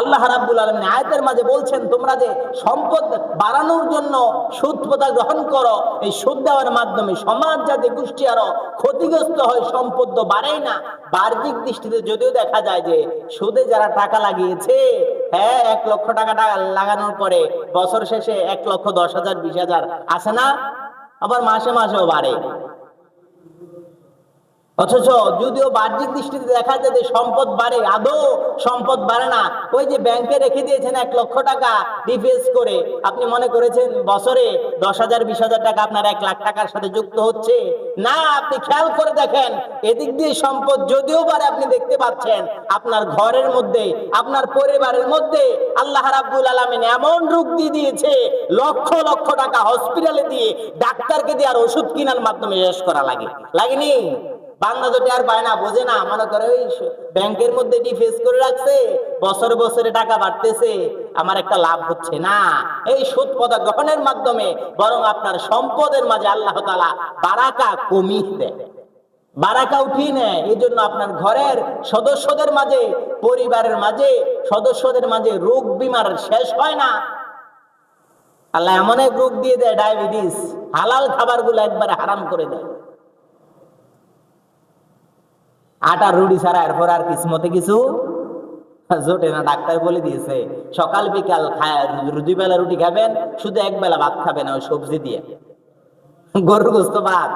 আল্লাহ রাব্বুল আলামিন আয়াতের মাঝে বলছেন, তোমরা যে সম্পদ বাড়ানোর জন্য সুদ প্রথা গ্রহণ করো, এই সুদ দেওয়ার মাধ্যমে সমাজ জাতি গোষ্ঠী আরো ক্ষতিগ্রস্ত হয়, সম্পদ তো বাড়েই না। বাহ্যিক দৃষ্টিতে যদিও দেখা যায় যে সুদে যারা টাকা লাগিয়েছে, হ্যাঁ 1 লক্ষ টাকা লাগানোর পরে বছর শেষে 1,10,000 20,000 আসে না, আবার মাসে মাসেও বাড়ে। অথচ যদিও বাহ্যিক দৃষ্টিতে দেখা যায় যে সম্পদ বাড়ে, আদৌ সম্পদ বাড়ে না। ওই যে ব্যাংকে রেখে দিয়েছেন 1 লক্ষ টাকা ডিফেন্স করে, আপনি মনে করেছেন বছরে 10,000 20,000 টাকা আপনার 1 লাখ টাকার সাথে যুক্ত হচ্ছে না। আপনি খেয়াল করে দেখেন, এদিক দিয়ে সম্পদ যদিও বাড়ে, আপনি দেখতে পাচ্ছেন আপনার ঘরের মধ্যে, আপনার পরিবারের মধ্যে আল্লাহ রাব্বুল আলামিন এমন রোগ দিয়ে দিয়েছে, লক্ষ লক্ষ টাকা হসপিটালে দিয়ে, ডাক্তারকে দিয়ে আর ওষুধ কেনার মাধ্যমে শেষ করা লাগেনি। বাংলা তো আর পায় না, বোঝে না, মনে করে ওই ব্যাংকের মধ্যে ডিফেন্স করে রাখছে, বছরে বছরে টাকা বাড়তেছে, আমার একটা লাভ হচ্ছে না। এই সুদ প্রথা গ্রহণের মাধ্যমে বরং আপনার সম্পদের মাঝে আল্লাহ তাআলা বারাকা কমিয়ে দেয়, বারাকা উঠিয়ে নেয়। এই জন্য আপনার ঘরের সদস্যদের মাঝে, পরিবারের মাঝে, সদস্যদের মাঝে রোগ বিমার শেষ হয় না। আল্লাহ এমন এক রোগ দিয়ে দেয়, ডায়াবেটিস, হালাল খাবারগুলো একবারে হারাম করে দেয়। আটা রুটি ছাড়া এরপর আর কিসমতে কিছু জোটে না। ডাক্তার বলে দিয়েছে সকাল বিকাল খায় 2 বেলা রুটি খাবেন, শুধু 1 বেলা ভাত খাবেন, ওই সবজি দিয়ে, গরুর গোস্ত ভাত।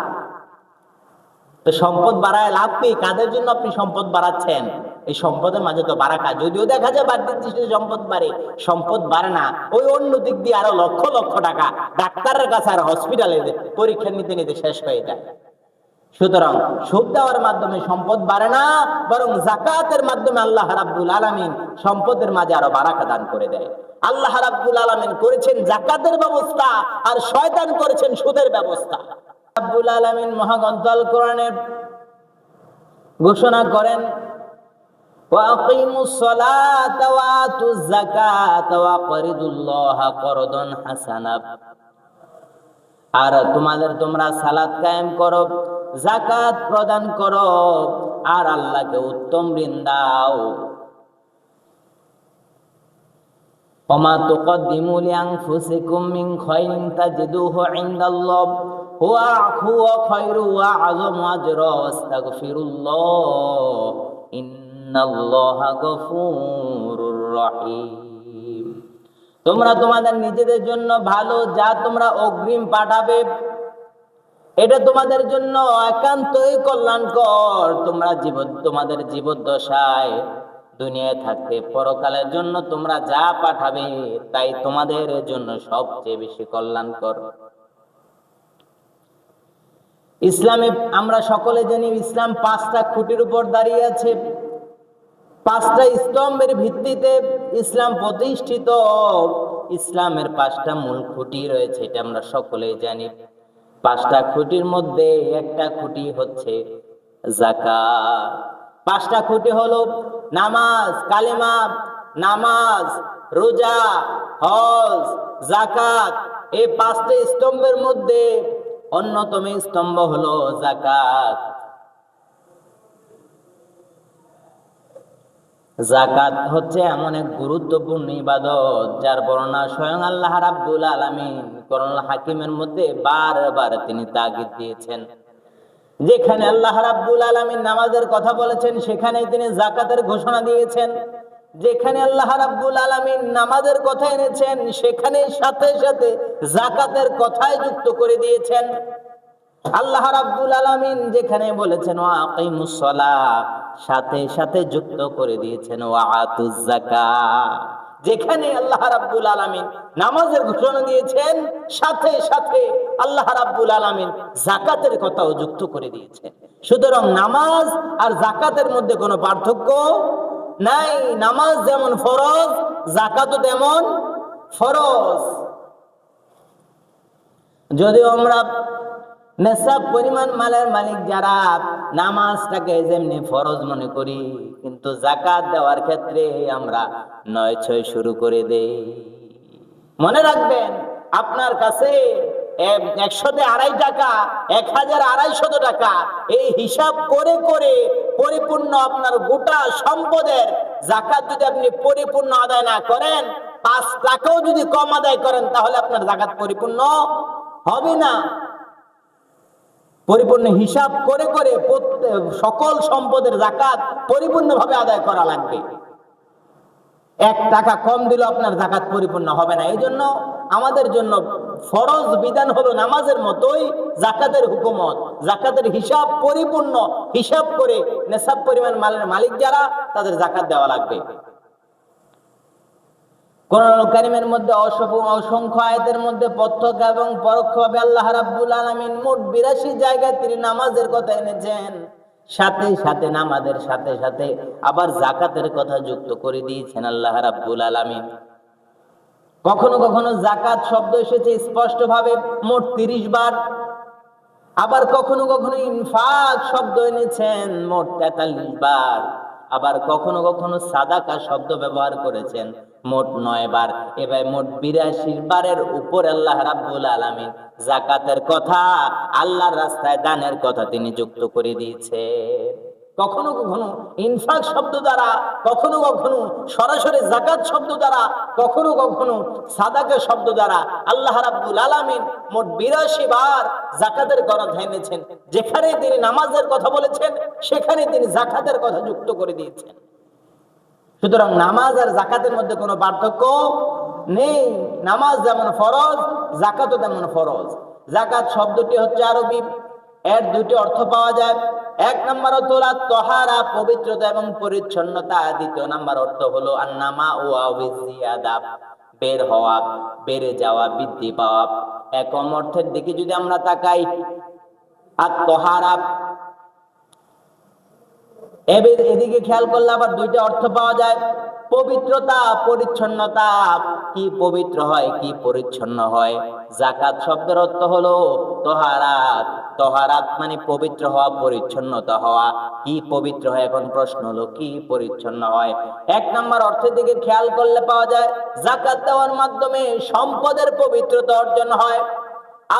তো সম্পদ বাড়ায় লাভ কি? কাদের জন্য আপনি সম্পদ বাড়াচ্ছেন? এই সম্পদের মাঝে তো বারাকা, যদিও দেখা যায় বাহ্যিক দৃষ্টিতে সম্পদ বাড়ে, সম্পদ বাড়ে না। ওই অন্য দিক দিয়ে আরো লক্ষ লক্ষ টাকা ডাক্তারের কাছে আর হসপিটালে পরীক্ষা নিতে নিতে শেষ হয়ে যায়। সুতরাং সুদ দেওয়ার মাধ্যমে সম্পদ বাড়ে না, বরং যাকাতের মাধ্যমে আল্লাহ রাব্বুল আলামিন সম্পদের মাঝে আরো বারাকা দান করে দেয়। আল্লাহ রাব্বুল আলামিন করেছেন যাকাতের ব্যবস্থা, আর শয়তান করেছেন সুদের ব্যবস্থা। রাব্বুল আলামিন মহাগ্রন্থ আল কোরআনে ঘোষণা করেন, ওয়া আকিমুস সালাতা ওয়া আতুজ যাকাতা ওয়া আকরিদুল্লাহা করদান হাসানা। আর তোমরা সালাত কায়েম করো, যাকাত প্রদান করো, আর আল্লাহকে উত্তম ঋণ দাও। ওমা তুকদ্দিমু লিআনফুসিকুম মিন খায়রিন তাজিদুহু ইনদাল্লাহ হুয়া খায়রু ওয়া আযমু আজরা ওয়াস্তাগফিরুল্লাহ ইন্নাল্লাহা গফুরুর রহিম। তোমরা তোমাদের নিজেদের জন্য ভালো যা তোমরা অগ্রিম পাঠাবে, এটা তোমাদের জন্য একান্তই কল্যাণকর। তোমাদের জীবদ্দশায় দুনিয়ায় থাকতে পরকালের জন্য তোমরা যা পাঠাবে তাই তোমাদের জন্য সবচেয়ে বেশি কল্যাণকর। ইসলামে আমরা সকলে জানি, ইসলাম 5টা খুঁটির উপর দাঁড়িয়ে আছে। 5টা স্তম্ভের ভিত্তিতে ইসলাম প্রতিষ্ঠিত। ইসলামের 5টা মূল খুঁটি রয়েছে, এটা আমরা সকলেই জানি। 5টা খুঁটির মধ্যে একটা খুঁটি হচ্ছে যাকাত। 5টা খুঁটি হলো নামাজ, কালেমা, নামাজ, রোজা, হজ, যাকাত। এই 5টা স্তম্ভের মধ্যে অন্যতম স্তম্ভ হলো যাকাত। যাকাত হচ্ছে এমন এক গুরুত্বপূর্ণ ইবাদত যার বর্ণনা স্বয়ং আল্লাহ রাব্বুল আলামিন কোরআনুল হাকিমের মধ্যে বারবার তিনি তাগিদ দিয়েছেন। যেখানে আল্লাহ রাব্বুল আলামিন নামাজের কথা বলেছেন, সেখানেই তিনি যাকাতের ঘোষণা দিয়েছেন। যেখানে আল্লাহ রাব্বুল আলামিন নামাজের কথা এনেছেন, সেখানে সাথে সাথে যাকাতের কথাই যুক্ত করে দিয়েছেন। আল্লাহ রাব্বুল আলামিন যেখানে বলেছেন ওয়া আকিমুস সালাত, সাথে সাথে যুক্ত করে দিয়েছেন ওয়া আতুজ যাকাত। যেখানে আল্লাহ রাব্বুল আলামিন নামাজের ঘোষণা দিয়েছেন, সাথে সাথে আল্লাহ রাব্বুল আলামিন যাকাতের কথাও যুক্ত করে দিয়েছেন। সুতরাং নামাজ আর যাকাতের মধ্যে কোনো পার্থক্য নাই। নামাজ যেমন ফরজ, যাকাতও তেমন ফরজ। যদিও আমরা নেশাব পরিমাণ মালের মালিক যারা, নামাজটাকে যেমনি ফরজ মনে করি, কিন্তু যাকাত দেওয়ার ক্ষেত্রে আমরা 9-6 শুরু করে দেই। মনে রাখবেন, আপনার কাছে 102 টাকা, 1200 টাকা, এই হিসাব করে করে পরিপূর্ণ আপনার গোটা সম্পদের জাকাত যদি আপনি পরিপূর্ণ আদায় না করেন, 5 টাকাও যদি কম আদায় করেন, তাহলে আপনার জাকাত পরিপূর্ণ হবে না। পরিপূর্ণ হিসাব করে করে সকল সম্পদের জাকাত পরিপূর্ণভাবে আদায় করা লাগবে। 1 টাকা কম দিলে আপনার জাকাত পরিপূর্ণ হবে না। এই জন্য আমাদের জন্য ফরজ বিধান হলো নামাজের মতোই জাকাতের হুকুমত। জাকাতের হিসাব পরিপূর্ণ হিসাব করে নেশাব পরিমাণ মালের মালিক যারা, তাদের জাকাত দেওয়া লাগবে। কোরআনুল কারীমের মধ্যে অসংখ্য আয়াতের মধ্যে প্রত্যক্ষ এবং পরোক্ষভাবে আল্লাহ রাব্বুল আলামিন মোট 82 জায়গায় তিনি নামাজের কথা এনেছেন। সাথে সাথে নামাজের সাথে সাথে আবার জাকাতের কথা যুক্ত করে দিয়েছেন আল্লাহ রাব্বুল আলামিন। কখনো কখনো জাকাত শব্দ এসেছে স্পষ্ট ভাবে মোট 30 বার, আবার কখনো কখনো ইনফাক শব্দ এনেছেন মোট 43 বার, আবার কখনো কখনো সাদাকা শব্দ ব্যবহার করেছেন মোট 9 বার। এবার মোট 82 বারের উপর আল্লাহ রাব্বুল আলামিন জাকাতের কথা, আল্লাহর রাস্তায় দানের কথা তিনি যুক্ত করে দিয়েছেন। কখনো কখনো ইনফাক শব্দ দ্বারা, কখনো কখনো সরাসরি জাকাত শব্দ দ্বারা, কখনো কখনো সাদাকা শব্দ দ্বারা আল্লাহ রাব্বুল আলামিন মোট 82 বার জাকাতের কথা এনেছেন। যেখানে তিনি নামাজের কথা বলেছেন, সেখানে তিনি জাকাতের কথা যুক্ত করে দিয়েছেন। সুতরাং নামাজ আর জাকাতের মধ্যে কোনো পার্থক্য নেই। নামাজ যেমন ফরজ, জাকাতও তেমন ফরজ। জাকাত শব্দটি হচ্ছে আরবি, এর দুটি অর্থ পাওয়া যায়। 1 নম্বর অর্থ হলো তাহারা, পবিত্রতা এবং পরিচ্ছন্নতা। 2 নম্বর অর্থ হলো আন্নামা ওয়া জিয়াদা, বের হওয়া, বেড়ে যাওয়া, বৃদ্ধি পাওয়া। একম অর্থের দিকে যদি আমরা তাকাই, আত-তাহারা, এদিকে খেয়াল করলে আবার 2টা অর্থ পাওয়া যায়। পবিত্রতা, পরিচ্ছন্নতা, কি পবিত্র হয়, কি পরিচ্ছন্ন হয়। জাকাত শব্দের অর্থ হলো তাহারাত। তাহারাত মানে পবিত্র হওয়া, পরিচ্ছন্নতা হওয়া। কি পবিত্র হয়, এখন প্রশ্ন হলো কি পরিচ্ছন্ন হয়। 1 নম্বর অর্থের দিকে খেয়াল করলে পাওয়া যায় জাকাত দেওয়ার মাধ্যমে সম্পদের পবিত্রতা অর্জন হয়।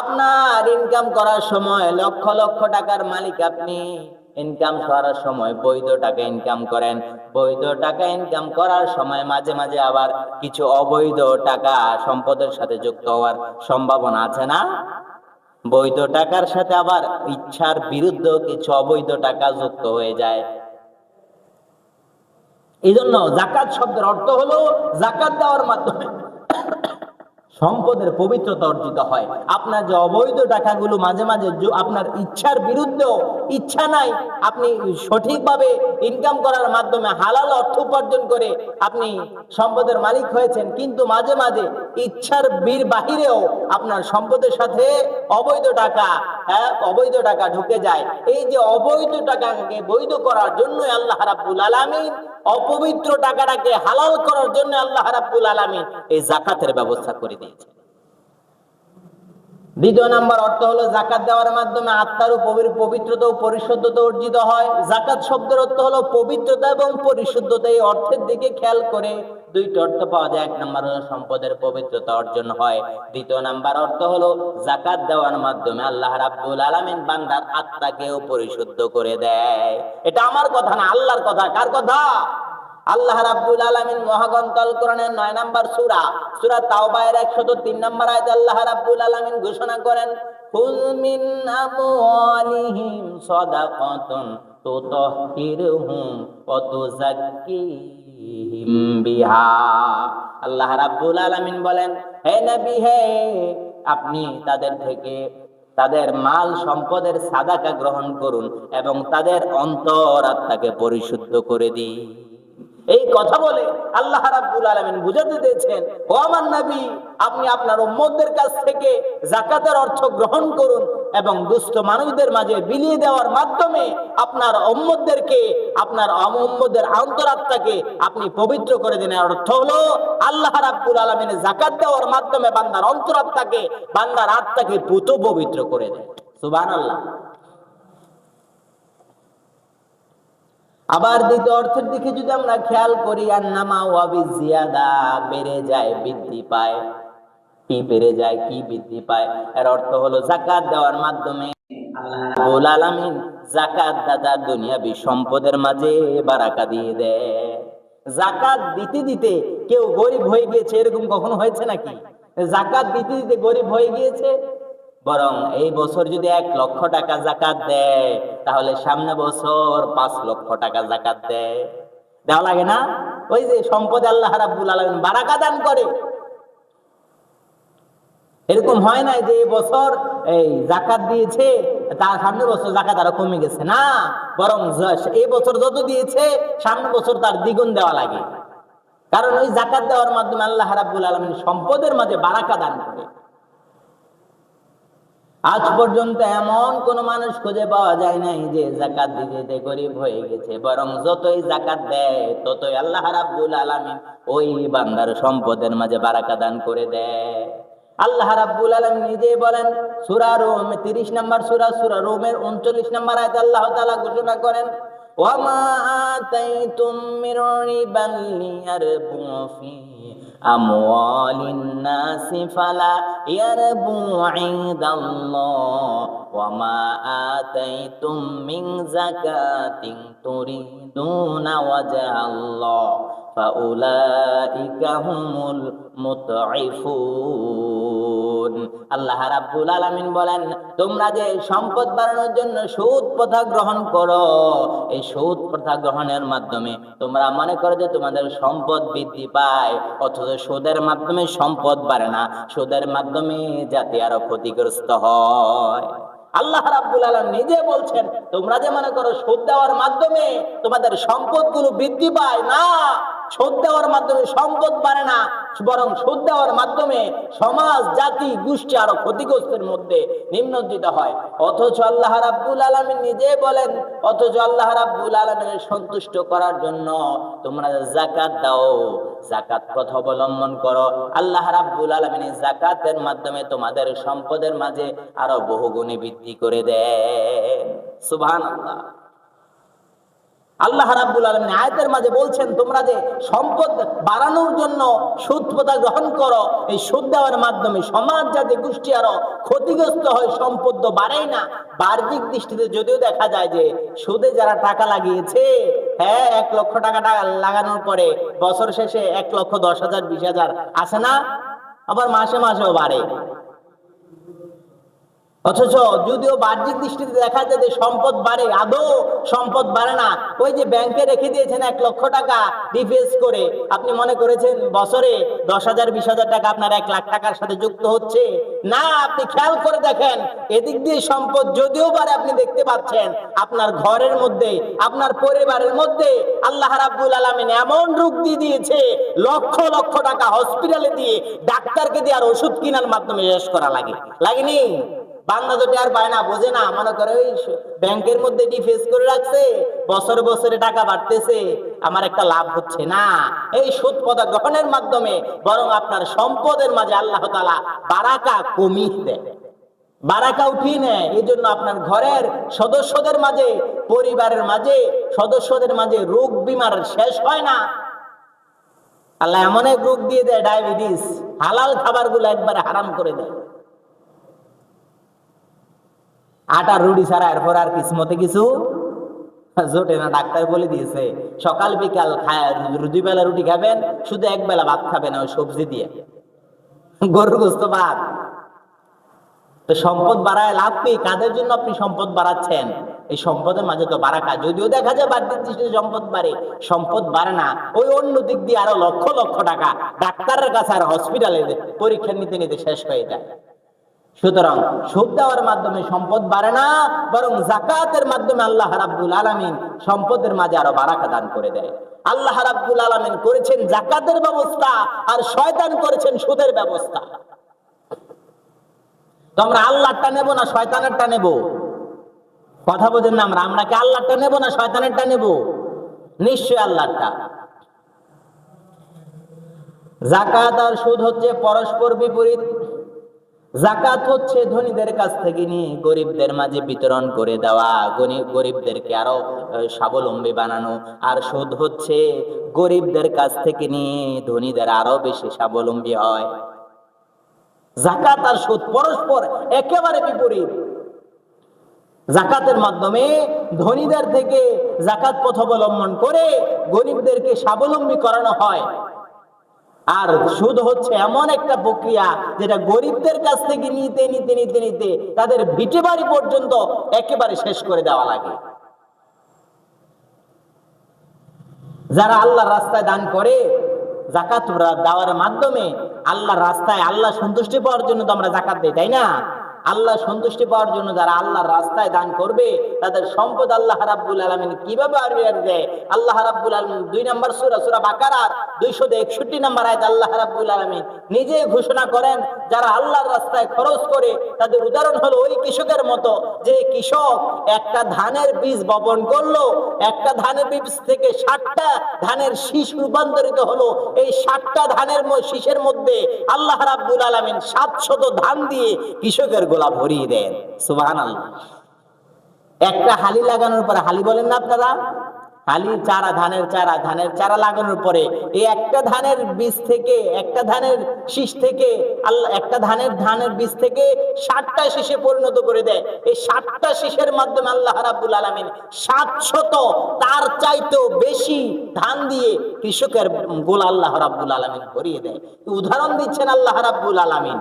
আপনার ইনকাম করার সময় লক্ষ লক্ষ টাকার মালিক আপনি, ইনকাম করার সময় বৈধ টাকা ইনকাম করেন। বৈধ টাকা ইনকাম করার সময় মাঝে মাঝে আবার কিছু অবৈধ টাকা সম্পদের সাথে যুক্ত হওয়ার সম্ভাবনা আছে না? বৈধ টাকার সাথে আবার ইচ্ছার বিরুদ্ধে কিছু অবৈধ টাকা যুক্ত হয়ে যায়। এই জন্য জাকাত শব্দের অর্থ হলো জাকাত দেওয়ার মাধ্যমে সম্পদের পবিত্রতা অর্জিত হয়। আপনার যে অবৈধ টাকাগুলো মাঝে মাঝে আপনার ইচ্ছার বিরুদ্ধেও, ইচ্ছা নাই, আপনি সঠিকভাবে ইনকাম করার মাধ্যমে হালাল অর্থ উপার্জন করে আপনি সম্পদের মালিক হয়েছেন, কিন্তু মাঝে মাঝে ইচ্ছার বাহিরেও আপনার সম্পদের সাথে অবৈধ টাকা ঢুকে যায়। এই যে অবৈধ টাকাকে বৈধ করার জন্য আল্লাহ রাব্বুল আলামিন, অপবিত্র টাকাটাকে হালাল করার জন্য আল্লাহ রাব্বুল আলামিন এই জাকাতের ব্যবস্থা করে দিয়েছেন। 2 নম্বর অর্থ হলো জাকাত দেওয়ার মাধ্যমে আত্মার পবিত্রতা ও পরিশুদ্ধতা অর্জিত হয়। জাকাত শব্দের অর্থ হলো পবিত্রতা এবং পরিশুদ্ধতা। এই অর্থের দিকে খেয়াল করে 2টি অর্থ পাওয়া যায়। 1 নম্বর হলো সম্পদের পবিত্রতা অর্জন হয়। 2 নম্বর অর্থ হলো জাকাত দেওয়ার মাধ্যমে আল্লাহ রাব্বুল আলামিন বান্দার আত্মাকেও পরিশুদ্ধ করে দেয়। এটা আমার কথা না, আল্লাহর কথা। কার কথা? আল্লাহ রাব্বুল আলামিন মহাগ্রন্থ আল কোরআনের 9 নম্বর সূরা তাওবায়ের 103 নম্বর আয়াতে আল্লাহ রাব্বুল আলামিন ঘোষণা করেন, কুল মিন আমওয়ালিহিম সাদাকাতুন তুতাহহিরুহুম ওয়া তুযাক্কিহিম বিহা। আল্লাহ রাব্বুল আলামিন বলেন, হে নবী, হে আপনি তাদের থেকে তাদের মাল সম্পদের সাদাকা গ্রহণ করুন এবং তাদের অন্তর আত্মাকে পরিশুদ্ধ করে দিন। এই কথা বলে আল্লাহ রাব্বুল আলামিন বুঝাতে দিয়েছেন, ও আমার নবী, আপনি আপনার উম্মতদের কাছ থেকে যাকাতের অর্থ গ্রহণ করুন এবং দুস্থ মানুষদের মাঝে বিলিয়ে দেওয়ার মাধ্যমে আপনার উম্মতদেরকে, আপনার উম্মতদের অন্তরাত্মাকে আপনি পবিত্র করে দিন। অর্থ হলো আল্লাহ রাব্বুল আলামিন যাকাত দেওয়ার মাধ্যমে বান্দার অন্তরাত্মাকে, বান্দার আত্মাকে পুত পবিত্র করে দেন। সুবহানাল্লাহ। আবার 2 অর্থের দিকে যদি আমরা খেয়াল করি, আন্নামা ওয়া বিজিয়াদা, বেড়ে যায়, বৃদ্ধি পায়। কি বেড়ে যায়, কি বৃদ্ধি পায়? এর অর্থ হলো যাকাত দেওয়ার মাধ্যমে আল্লাহ রাব্বুল আলামিন যাকাত দাতা দুনিয়াবি সম্পদের মাঝে বারাকা দিয়ে দেয়। জাকাত দিতে দিতে কেউ গরিব হয়ে গিয়েছে, এরকম কখনো হয়েছে নাকি? জাকাত দিতে দিতে গরিব হয়ে গিয়েছে। বরং এই বছর যদি 1 লক্ষ টাকা জাকাত দেয়, তাহলে সামনে বছর 5 লক্ষ টাকা জাকাত দেওয়া লাগে না? ওই যে সম্পদ আল্লাহ রাব্বুল আলামিন বারাকা দান করে। এরকম হয় নাই যে এই বছর এই জাকাত দিয়েছে, তার সামনে বছর জাকাত আরো কমে গেছে, না, বরং এই বছর যত দিয়েছে সামনে বছর তার দ্বিগুণ দেওয়া লাগে। কারণ ওই জাকাত দেওয়ার মাধ্যমে আল্লাহ রাব্বুল আলামিন সম্পদের মাঝে বারাকা দান করে। আজ পর্যন্ত এমন কোন মানুষ খুঁজে পাওয়া যায় নাই যে জাকাত দিতে গরিব হয়ে গেছে, বরং যতই জাকাত দেয় ততই আল্লাহ রাব্বুল আলামিন ওই বান্দার সম্পদের মাঝে বারাকা দান করে দেয়। আল্লাহ রাব্বুল আলামিন নিজে বলেন সূরা রুম 30 নম্বর সূরা রুমের 39 নম্বর আয়াতে আল্লাহ তাআলা ঘোষণা করেন, ওয়ামা আতাইতুম মির রিবান লিয়ারবু ফি আমওয়ালিন নাসি ফালা ইয়ারবু ইনদাল্লাহ ওয়ামা আতাইতুম মিন যাকাতিন তুরিদুনা ওয়াজহাল্লাহ ফাউলাইকা হুমুল মুতঈফুন। আল্লাহ রাব্বুল আলামিন বলেন, তোমরা যে সম্পদ বাড়ানোর জন্য সুদ প্রথা গ্রহণ করো, এই সুদ প্রথা গ্রহণের মাধ্যমে তোমরা মনে করো যে তোমাদের সম্পদ বৃদ্ধি পায়, অথচ সুদের মাধ্যমে সম্পদ বাড়ে না, সুদের মাধ্যমে জাতি আরো ক্ষতিগ্রস্ত হয়। আল্লাহ রাব্বুল আলামিন নিজে বলছেন, তোমরা যে মনে করো সুদ দেওয়ার মাধ্যমে তোমাদের সম্পদগুলো বৃদ্ধি পায়, না, সুদ দেওয়ার মাধ্যমে সম্পদ বাড়ে না, বরং সুদ দেওয়ার মাধ্যমে সমাজ জাতি গোষ্ঠী আরো ক্ষতিগ্রস্তের মধ্যে নিমজ্জিত হয়। অথচ আল্লাহ রাব্বুল আলামিন নিজে বলেন, অথচ আল্লাহ রাব্বুল আলামিনের সন্তুষ্ট করার জন্য তোমরা যাকাত দাও, যাকাত প্রথা অবলম্বন করো, আল্লাহ রাব্বুল আলামিন যাকাতের মাধ্যমে তোমাদের সম্পদের মাঝে আরো বহুগুণে বৃদ্ধি করে দেন। সুবহানাল্লাহ। আল্লাহ রাব্বুল আলামিন আয়াতের মাঝে বলছেন, তোমরা যে সম্পদ বাড়ানোর জন্য সুদ প্রথা গ্রহণ করো, এই সুদ দেওয়ার মাধ্যমে সমাজ জাতি গোষ্ঠী আরো ক্ষতিগ্রস্ত হয়, সম্পদ তো বাড়েই না। বাহ্যিক দৃষ্টিতে যদিও দেখা যায় যে সুদে যারা টাকা লাগিয়েছে, হ্যাঁ, 1 লক্ষ টাকা লাগানোর পরে বছর শেষে 1,10,000 20,000 আসে না, আবার মাসে মাসেও বাড়ে। অথচ যদিও বাহ্যিক দৃষ্টিতে দেখা যায় যে সম্পদ বাড়ে, আদৌ সম্পদ বাড়ে না। ওই যে ব্যাংকে রেখে দিয়েছেন 1 লক্ষ টাকা ডিফেন্স করে, আপনি মনে করেছেন বছরে 10,000 20,000 টাকা আপনার 1 লাখ টাকার সাথে যুক্ত হচ্ছে, না, আপনি খেয়াল করে দেখেন, এদিক দিয়ে সম্পদ যদিও বাড়ে, আপনি দেখতে পাচ্ছেন আপনার ঘরের মধ্যে, আপনার পরিবারের মধ্যে আল্লাহ রাব্বুল আলামিন এমন রোগ দিয়ে দিয়েছে, লক্ষ লক্ষ টাকা হসপিটালে দিয়ে ডাক্তারকে দিয়ে আর ওষুধ কেনার মাধ্যমে শেষ করা লাগেনি। বাংলা যদি আর পায় না, বোঝে না, মনে করে ওই ব্যাংকের মধ্যে ডিফেন্স করে রাখছে, বছরে বছরে টাকা বাড়তেছে, আমার একটা লাভ হচ্ছে না। এই সুদ প্রথা গ্রহণের মাধ্যমে বরং আপনার সম্পদের মাঝে আল্লাহ তাআলা বারাকা কমিয়ে দেয়, বারাকা উঠিয়ে নেয়। এই জন্য আপনার ঘরের সদস্যদের মাঝে, পরিবারের মাঝে, সদস্যদের মাঝে রোগ বিমার শেষ হয় না। আল্লাহ এমন এক রোগ দিয়ে দেয়, ডায়াবেটিস, হালাল খাবারগুলো একবারে হারাম করে দেয়। আটা রুটি ছাড়া এরপর আর কিসমতে কিছু জোটে না, ডাক্তার বলে দিয়েছে সকাল বিকাল খায় 2 বেলা রুটি খাবেন, শুধু 1 বেলা ভাত খাবেন ওই সবজি দিয়ে, গরুর গোশত ভাত। তো সম্পদ বাড়ায় লাভ কি? কাদের জন্য আপনি সম্পদ বাড়াচ্ছেন? এই সম্পদের মাঝে তো বারাকা, যদিও দেখা যায় বাহ্যিক দৃষ্টিতে সম্পদ বাড়ে, সম্পদ বাড়ে না। ওই অন্য দিক দিয়ে আরো লক্ষ লক্ষ টাকা ডাক্তারের কাছে আর হসপিটালে পরীক্ষা নিতে নিতে শেষ হয়ে যায়। সুতরাং সুদ দেওয়ার মাধ্যমে সম্পদ বাড়ে না, বরং যাকাতের মাধ্যমে আল্লাহ রাব্বুল আলামিন সম্পদের মাঝে আরো বারাকা দান করে দেয়। আল্লাহ রাব্বুল আলামিন করেছেন যাকাতের ব্যবস্থা, আর শয়তান করেছেন সুদের ব্যবস্থা। তো আমরা আল্লাহরটা নেব না শয়তানেরটা নেব? কথা বোঝেন না? আমরা কি আল্লাহরটা নেব না শয়তানেরটা নেব? নিশ্চয়ই আল্লাহরটা। যাকাত আর সুদ হচ্ছে পরস্পর বিপরীত। যাকাত হচ্ছে ধনীদের কাছ থেকে নিয়ে গরিবদের মাঝে বিতরণ করে দেওয়া, গরিবদেরকে আরো স্বাবলম্বী বানানো। আর সুদ হচ্ছে গরিবদের কাছ থেকে নিয়ে ধনীদের আরো বেশি স্বাবলম্বী হয়। যাকাত আর সুদ পরস্পর একেবারে বিপরীত। জাকাতের মাধ্যমে ধনীদের থেকে জাকাত পথ অবলম্বন করে গরিবদেরকে স্বাবলম্বী করানো হয়। আর সুদ হচ্ছে এমন একটা প্রক্রিয়া যেটা গরিবদের কাছ থেকে নিতে নিতে নিতে নিতে তাদের ভিটে বাড়ি পর্যন্ত একেবারে শেষ করে দেওয়া লাগে। যারা আল্লাহর রাস্তায় দান করে, জাকাত দেওয়ার মাধ্যমে আল্লাহর রাস্তায় আল্লাহ সন্তুষ্টি পাওয়ার জন্য তো আমরা জাকাত দিই, তাই না? আল্লাহ সন্তুষ্টি পাওয়ার জন্য যারা আল্লাহর রাস্তায় দান করবে তাদের সম্পদ আল্লাহ রাব্বুল আলামিন কিভাবে আরবিয়ার দেয়? আল্লাহ রাব্বুল আলামিন 2 নম্বর সূরা বাকারার 261 নম্বর আয়াত আল্লাহ রাব্বুল আলামিন নিজে ঘোষণা করেন, যারা আল্লাহর রাস্তায় খরচ করে তাদের উদাহরণ হলো ওই কৃষকের মতো, যে কৃষক একটা ধানের বীজ বপন করলো, একটা ধানের বীজ থেকে 60টা ধানের শীষ রূপান্তরিত হলো। এই 60টা ধানের শীষের মধ্যে আল্লাহ রাব্বুল আলামিন 700 ধান দিয়ে কৃষকের গোলা ভরিয়ে দেন। সুবহানাল্লাহ। একটা হালি লাগানোর পরে, হালি বলেন না আপনারা, হালি চারা, ধানের চারা লাগানোর পরে এই একটা ধানের বীজ থেকে, একটা ধানের শীষ থেকে আল্লাহ একটা ধানের বীজ থেকে 60টা শীষে পরিণত করে দেয়। এই 60টা শীষের মাধ্যমে আল্লাহ রাব্বুল আলামিন 700 তার চাইতেও বেশি ধান দিয়ে কৃষকের গোলা আল্লাহ রাব্বুল আলামিন ভরিয়ে দেয়। উদাহরণ দিচ্ছেন আল্লাহ রাব্বুল আলামিন।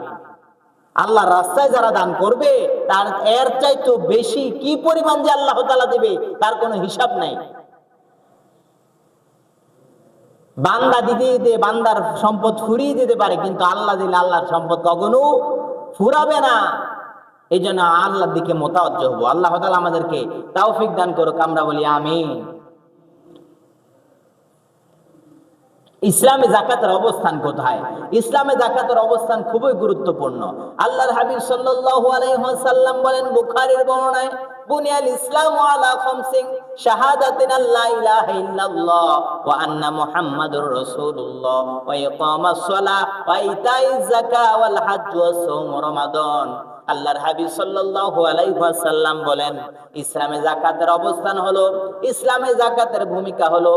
আল্লাহর রাস্তায় যারা দান করবে তার এর চাইতেও বেশি কি পরিমাণ যে আল্লাহ তাআলা দিবে তার কোনো হিসাব নাই। বান্দা দিতে দিতে বান্দার সম্পদ ফুরিয়ে দিতে পারে, কিন্তু আল্লাহ দিলে আল্লাহর সম্পদ কখনো ফুরাবে না। এই জন্য আল্লাহর দিকে মোতাওয়াজ্জহ হবো। আল্লাহ তাআলা আমাদেরকে তৌফিক দান করুক, আমরা বলি আমিন। ইসলামে জাকাতের অবস্থান কোথায়? ইসলামে জাকাতের অবস্থান খুবই গুরুত্বপূর্ণ। আল্লাহর হাবিব সাল্লাল্লাহু আলাইহি ওয়াসাল্লাম বলেন বুখারীর বর্ণনায়, বুনিয়াল ইসলামু আলা খামসিন শাহাদাতিন আল্লা ইলাহা ইল্লাল্লাহ ওয়া আন্না মুহাম্মাদুর রাসূলুল্লাহ ওয়া ইকামাস সালাহ ওয়া ইতাইজ যাকাত ওয়াল হজ্জ ওয়া সাওম রমাদান। আল্লাহর হাবিব সাল্লাল্লাহু আলাইহি ওয়াসাল্লাম বলেন, ইসলামে জাকাতের অবস্থান হলো, ইসলামে জাকাতের ভূমিকা হলো,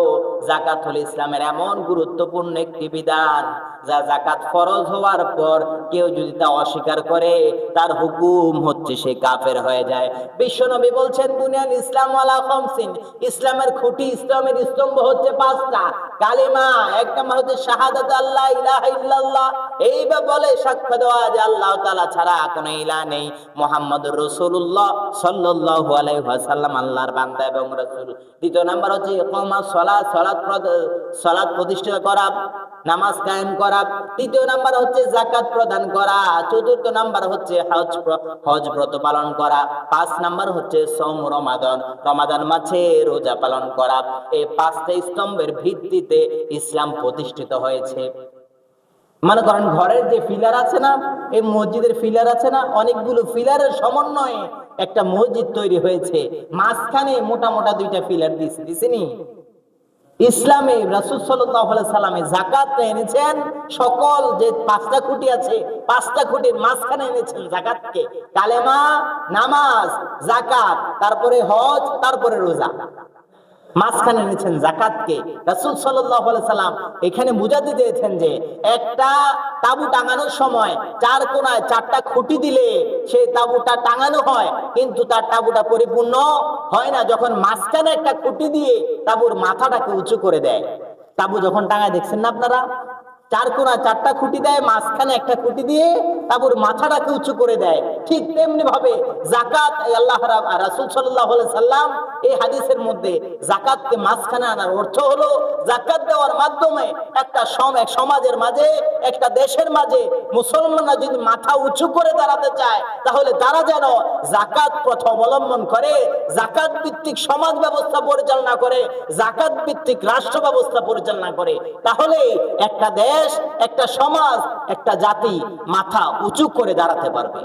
জাকাত হলো ইসলামের এমন গুরুত্বপূর্ণ একটি বিধান যা জাকাত ফরজ হওয়ার পর কেউ যদি তা অস্বীকার করে তার হুকুম হচ্ছে সে কাফের হয়ে যায়। বিশ্বনবী বলছেন বুনিয়াল ইসলামু আলা খামসিন, ইসলামের খুঁটি, ইসলামের স্তম্ভ হচ্ছে 5টা। কালিমা, এক নম্বর হচ্ছে শাহাদাত আল্লাহ ইলাহা ইল্লাল্লাহ, এইভাবে বলে সাক্ষ্য দেওয়া যে আল্লাহ তাআলা ছাড়া কোনো ইলাহ নেই, মুহাম্মদুর রাসূলুল্লাহ সাল্লাল্লাহু আলাইহি ওয়াসাল্লাম আল্লাহর বান্দা এবং রাসূল। দ্বিতীয় নাম্বার হচ্ছে ইকামাস সালাত, সালাত প্রতিষ্ঠা করা, নামাজ কায়েম করা। তৃতীয় নাম্বার হচ্ছে যাকাত প্রদান করা। চতুর্থ নাম্বার হচ্ছে হজ ব্রত পালন করা। 5 নাম্বার হচ্ছে সওম রমাদান, রমাদান মাসে রোজা পালন করা। এই 5টা স্তম্ভের ভিত্তিতে ইসলাম প্রতিষ্ঠিত হয়েছে। মনে করেন ঘরের যে ফিলার আছে না, এই মসজিদের ফিলার আছে না, অনেকগুলো ফিলারের সমন্বয়ে একটা মসজিদ তৈরি হয়েছে। মাঝখানে মোটা মোটা 2টা ফিলার দিছেনি। ইসলামে রাসূল সাল্লাল্লাহু আলাইহি সাল্লামে যাকাত এনেছেন, সকল যে 5টা খুঁটি আছে 5টা খুঁটির মাঝখানে এনেছেন যাকাতকে। কালেমা, নামাজ, যাকাত, তারপরে হজ, তারপরে রোজা, মাঝখানে এনেছেন যাকাতকে। রাসূল সাল্লাল্লাহু আলাইহি সাল্লাম এখানে বুঝাতে চেয়েছেন যে একটা তাবু টাঙানোর সময় 4 কোণায় 4টা খুঁটি দিলে সেই তাবুটা টাঙানো হয়, কিন্তু তার তাবুটা পরিপূর্ণ হয় না যখন মাঝখানে একটা খুঁটি দিয়ে তাবুর মাথাটাকে উঁচু করে দেয়। তাবু যখন টাঙায় দেখছেন না আপনারা, 4 কোণায় 4টা খুঁটি দেয়, মাঝখানে একটা খুঁটি দিয়ে তাবুর মাথাটাকে উঁচু করে দেয়। ঠিক তেমনি ভাবে জাকাত, আল্লাহ রাসূল সাল্লাল্লাহু আলাইহি সাল্লাম এই হাদিসের মধ্যে জাকাতকে মাঝখানে আনার অর্থ হলো জাকাত দেওয়ার মাধ্যমে একটা সমাজের মাঝে, একটা দেশের মাঝে মুসলমানরা যদি মাথা উঁচু করে দাঁড়াতে চায় তাহলে তারা যেন জাকাত প্রথা অবলম্বন করে, জাকাত ভিত্তিক সমাজ ব্যবস্থা পরিচালনা করে, জাকাত ভিত্তিক রাষ্ট্র ব্যবস্থা পরিচালনা করে। তাহলে একটা দেশ, একটা সমাজ, একটা জাতি মাথা উঁচু করে দাঁড়াতে পারবে।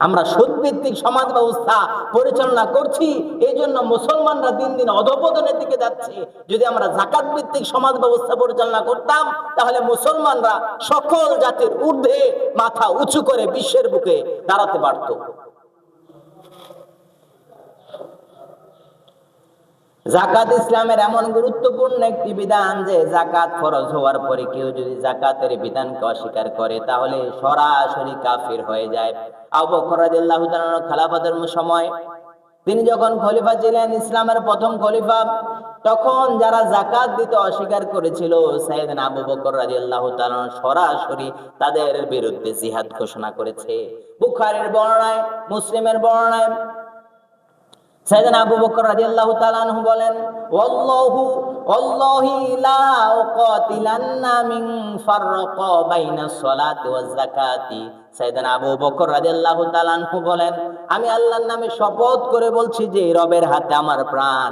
আমরা সুদ ভিত্তিক সমাজ ব্যবস্থা পরিচালনা করছি, এই জন্য মুসলমানরা দিন দিন অধঃপতনের দিকে যাচ্ছে। যদি আমরা যাকাত ভিত্তিক সমাজ ব্যবস্থা পরিচালনা করতাম তাহলে মুসলমানরা সকল জাতির ঊর্ধ্বে মাথা উঁচু করে বিশ্বের বুকে দাঁড়াতে পারত। যাকাত ইসলামের এমন গুরুত্বপূর্ণ একটি বিধান যে যাকাত ফরজ হওয়ার পরে কেউ যদি যাকাতের বিধানকে অস্বীকার করে তাহলে সরাসরি কাফির হয়ে যায়। আবু বকর রাদিয়াল্লাহু তাআলা খেলাফতের সময় তিনি যখন খলিফা ছিলেন, ইসলামের প্রথম খলিফা, তখন যারা যাকাত দিতে অস্বীকার করেছিল, সাইয়েদনা আবু বকর রাদিয়াল্লাহু তাআলা সরাসরি তাদের বিরুদ্ধে জিহাদ ঘোষণা করেছে। বুখারীর বর্ণনায়, মুসলিমের বর্ণনায় সাইয়েদনা আবু বকর রাদিয়াল্লাহু তাআলা আনহু বলেন, ওয়াল্লাহি লা উকাতিলান্না মিন ফাররাকা বাইনাস সালাতি ওয়াজ যাকাতি। সাইয়েদনা আবু বকর রাদিয়াল্লাহু তাআলা আনহু বলেন, আমি আল্লাহর নামে শপথ করে বলছি যে রবের হাতে আমার প্রাণ,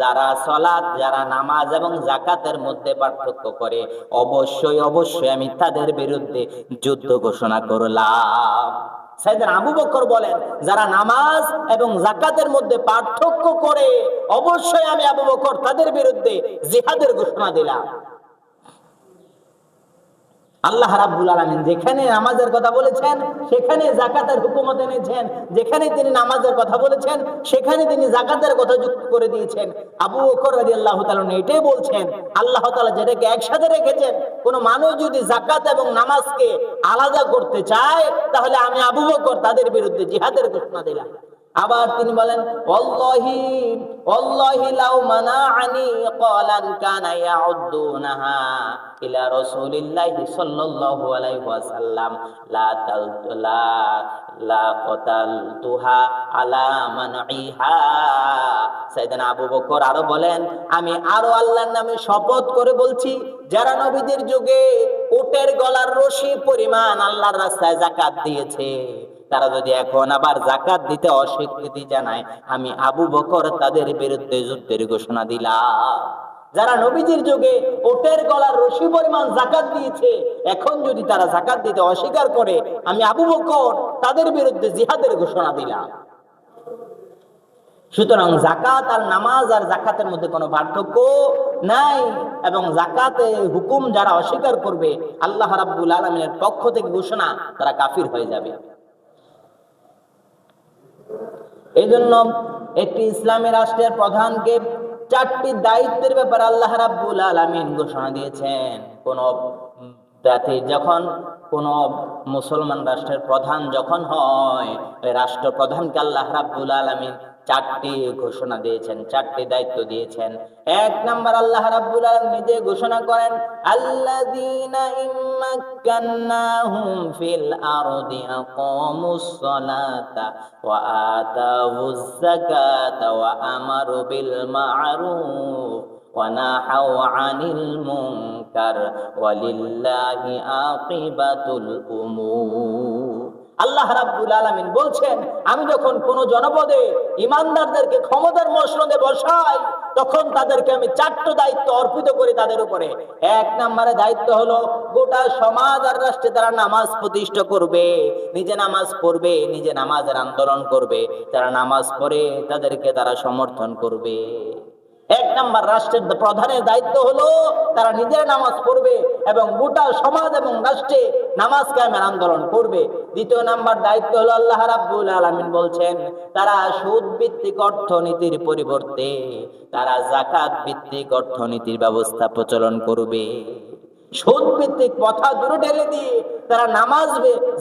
যারা সালাত, যারা নামাজ এবং যাকাতের মধ্যে পার্থক্য করে, অবশ্যই অবশ্যই আমি তাদের বিরুদ্ধে যুদ্ধ ঘোষণা করলাম। সাইয়েদনা আবু বকর বলেন, যারা নামাজ এবং যাকাতের মধ্যে পার্থক্য করে, অবশ্যই আমি আবু বকর তাদের বিরুদ্ধে জিহাদের ঘোষণা দিলাম। আল্লাহ রাব্বুল আলামিন যেখানে নামাজের কথা বলেছেন সেখানে যাকাতের হুকুমত এনেছেন, যেখানে তিনি নামাজের কথা বলেছেন সেখানে তিনি যাকাতের কথা যুক্ত করে দিয়েছেন। আবু বকর রাদিয়াল্লাহু তাআলা এটাই বলছেন, আল্লাহ তাআলা যেটাকে একসাথে রেখেছেন, কোন মানুষ যদি যাকাত এবং নামাজকে আলাদা করতে চায়, তাহলে আমি আবু বকর তাদের বিরুদ্ধে জিহাদের ঘোষণা দিলাম। আবার তিনি বলেন, ওয়াল্লাহি লাউ মানাআনি ক্বালান কানা ইয়াউদ্দুনাহা ইলা রাসূলিল্লাহি সাল্লাল্লাহু আলাইহি ওয়াসাল্লাম লা ক্বাতালতুহা আলা মানইহা। সাইয়েদনা আবু বকর আরো বলেন, আমি আরো আল্লাহর নামে শপথ করে বলছি, যারা নবীদের যুগে উটের গলার রশি পরিমাণ আল্লাহর রাস্তায় যাকাত দিয়েছে, তারা যদি এখন আবার যাকাত দিতে অস্বীকৃতি জানায়, আমি আবু বকর তাদের বিরুদ্ধে যুদ্ধের ঘোষণা দিলাম। যারা নবীজির যুগে উটের গলার রশি পরিমাণ যাকাত দিয়েছে, এখন যদি তারা যাকাত দিতে অস্বীকার করে, আমি আবু বকর তাদের বিরুদ্ধে জিহাদের ঘোষণা দিলাম। সুতরাং যাকাত আর নামাজ আর যাকাতের মধ্যে কোনো পার্থক্য নাই, এবং যাকাতে হুকুম যারা অস্বীকার করবে, আল্লাহ রাব্বুল আলামিনের পক্ষ থেকে ঘোষণা, তারা কাফির হয়ে যাবে। এই জন্য একটি ইসলামী রাষ্ট্রের প্রধানকে 4টি দায়িত্বের ব্যাপারে আল্লাহ রাব্বুল আলামিন ঘোষণা দিয়েছেন। কোন জাতি যখন কোন মুসলমান রাষ্ট্রের প্রধান যখন হয়, ওই রাষ্ট্রপ্রধানকে আল্লাহ রাব্বুল আলামিন 4টি ঘোষণা দিয়েছেন, 4টি দায়িত্ব দিয়েছেন। 1 নাম্বার, আল্লাহ রাব্বুল আলামিন নিজে ঘোষণা করেন, আল্লাযীনা ইম্মাক্কান্নাহুম ফিল আরদি আকামুস সালাতা ওয়া আতাউয যাকাতা ওয়া আমারু বিল মা'রুফ ওয়া নাহাউ আনিল মুনকার ওয়ালিল্লাহি আকিবাতুল উমুর। আল্লাহ রাব্বুল আলামিন বলছেন, আমি যখন কোন জনপদে ইমানদারদেরকে ক্ষমতার মসনদে বসাই, তখন তাদেরকে আমি 4টা দায়িত্ব অর্পিত করি তাদের উপরে। 1 নম্বরে দায়িত্ব হলো গোটা সমাজ আর রাষ্ট্রে তারা নামাজ প্রতিষ্ঠা করবে, নিজে নামাজ পড়বে, নিজে নামাজের আন্দোলন করবে, যারা নামাজ পড়ে তাদেরকে তারা সমর্থন করবে। 1 নম্বর রাষ্ট্রের প্রধানের দায়িত্ব হলো তারা নিজের নামাজ পড়বে এবং গোটা সমাজ এবং রাষ্ট্রে নামাজ কায়েমের আন্দোলন করবে। 2 নম্বর দায়িত্ব হলো, আল্লাহ রাব্বুল আলামিন বলছেন, তারা সুদ ভিত্তিক অর্থনীতির পরিবর্তে তারা যাকাত ভিত্তিক অর্থনীতির ব্যবস্থা প্রচলন করবে। সুদ ভিত্তিক প্রথা দূরে ঠেলে দিয়ে তারা নামাজ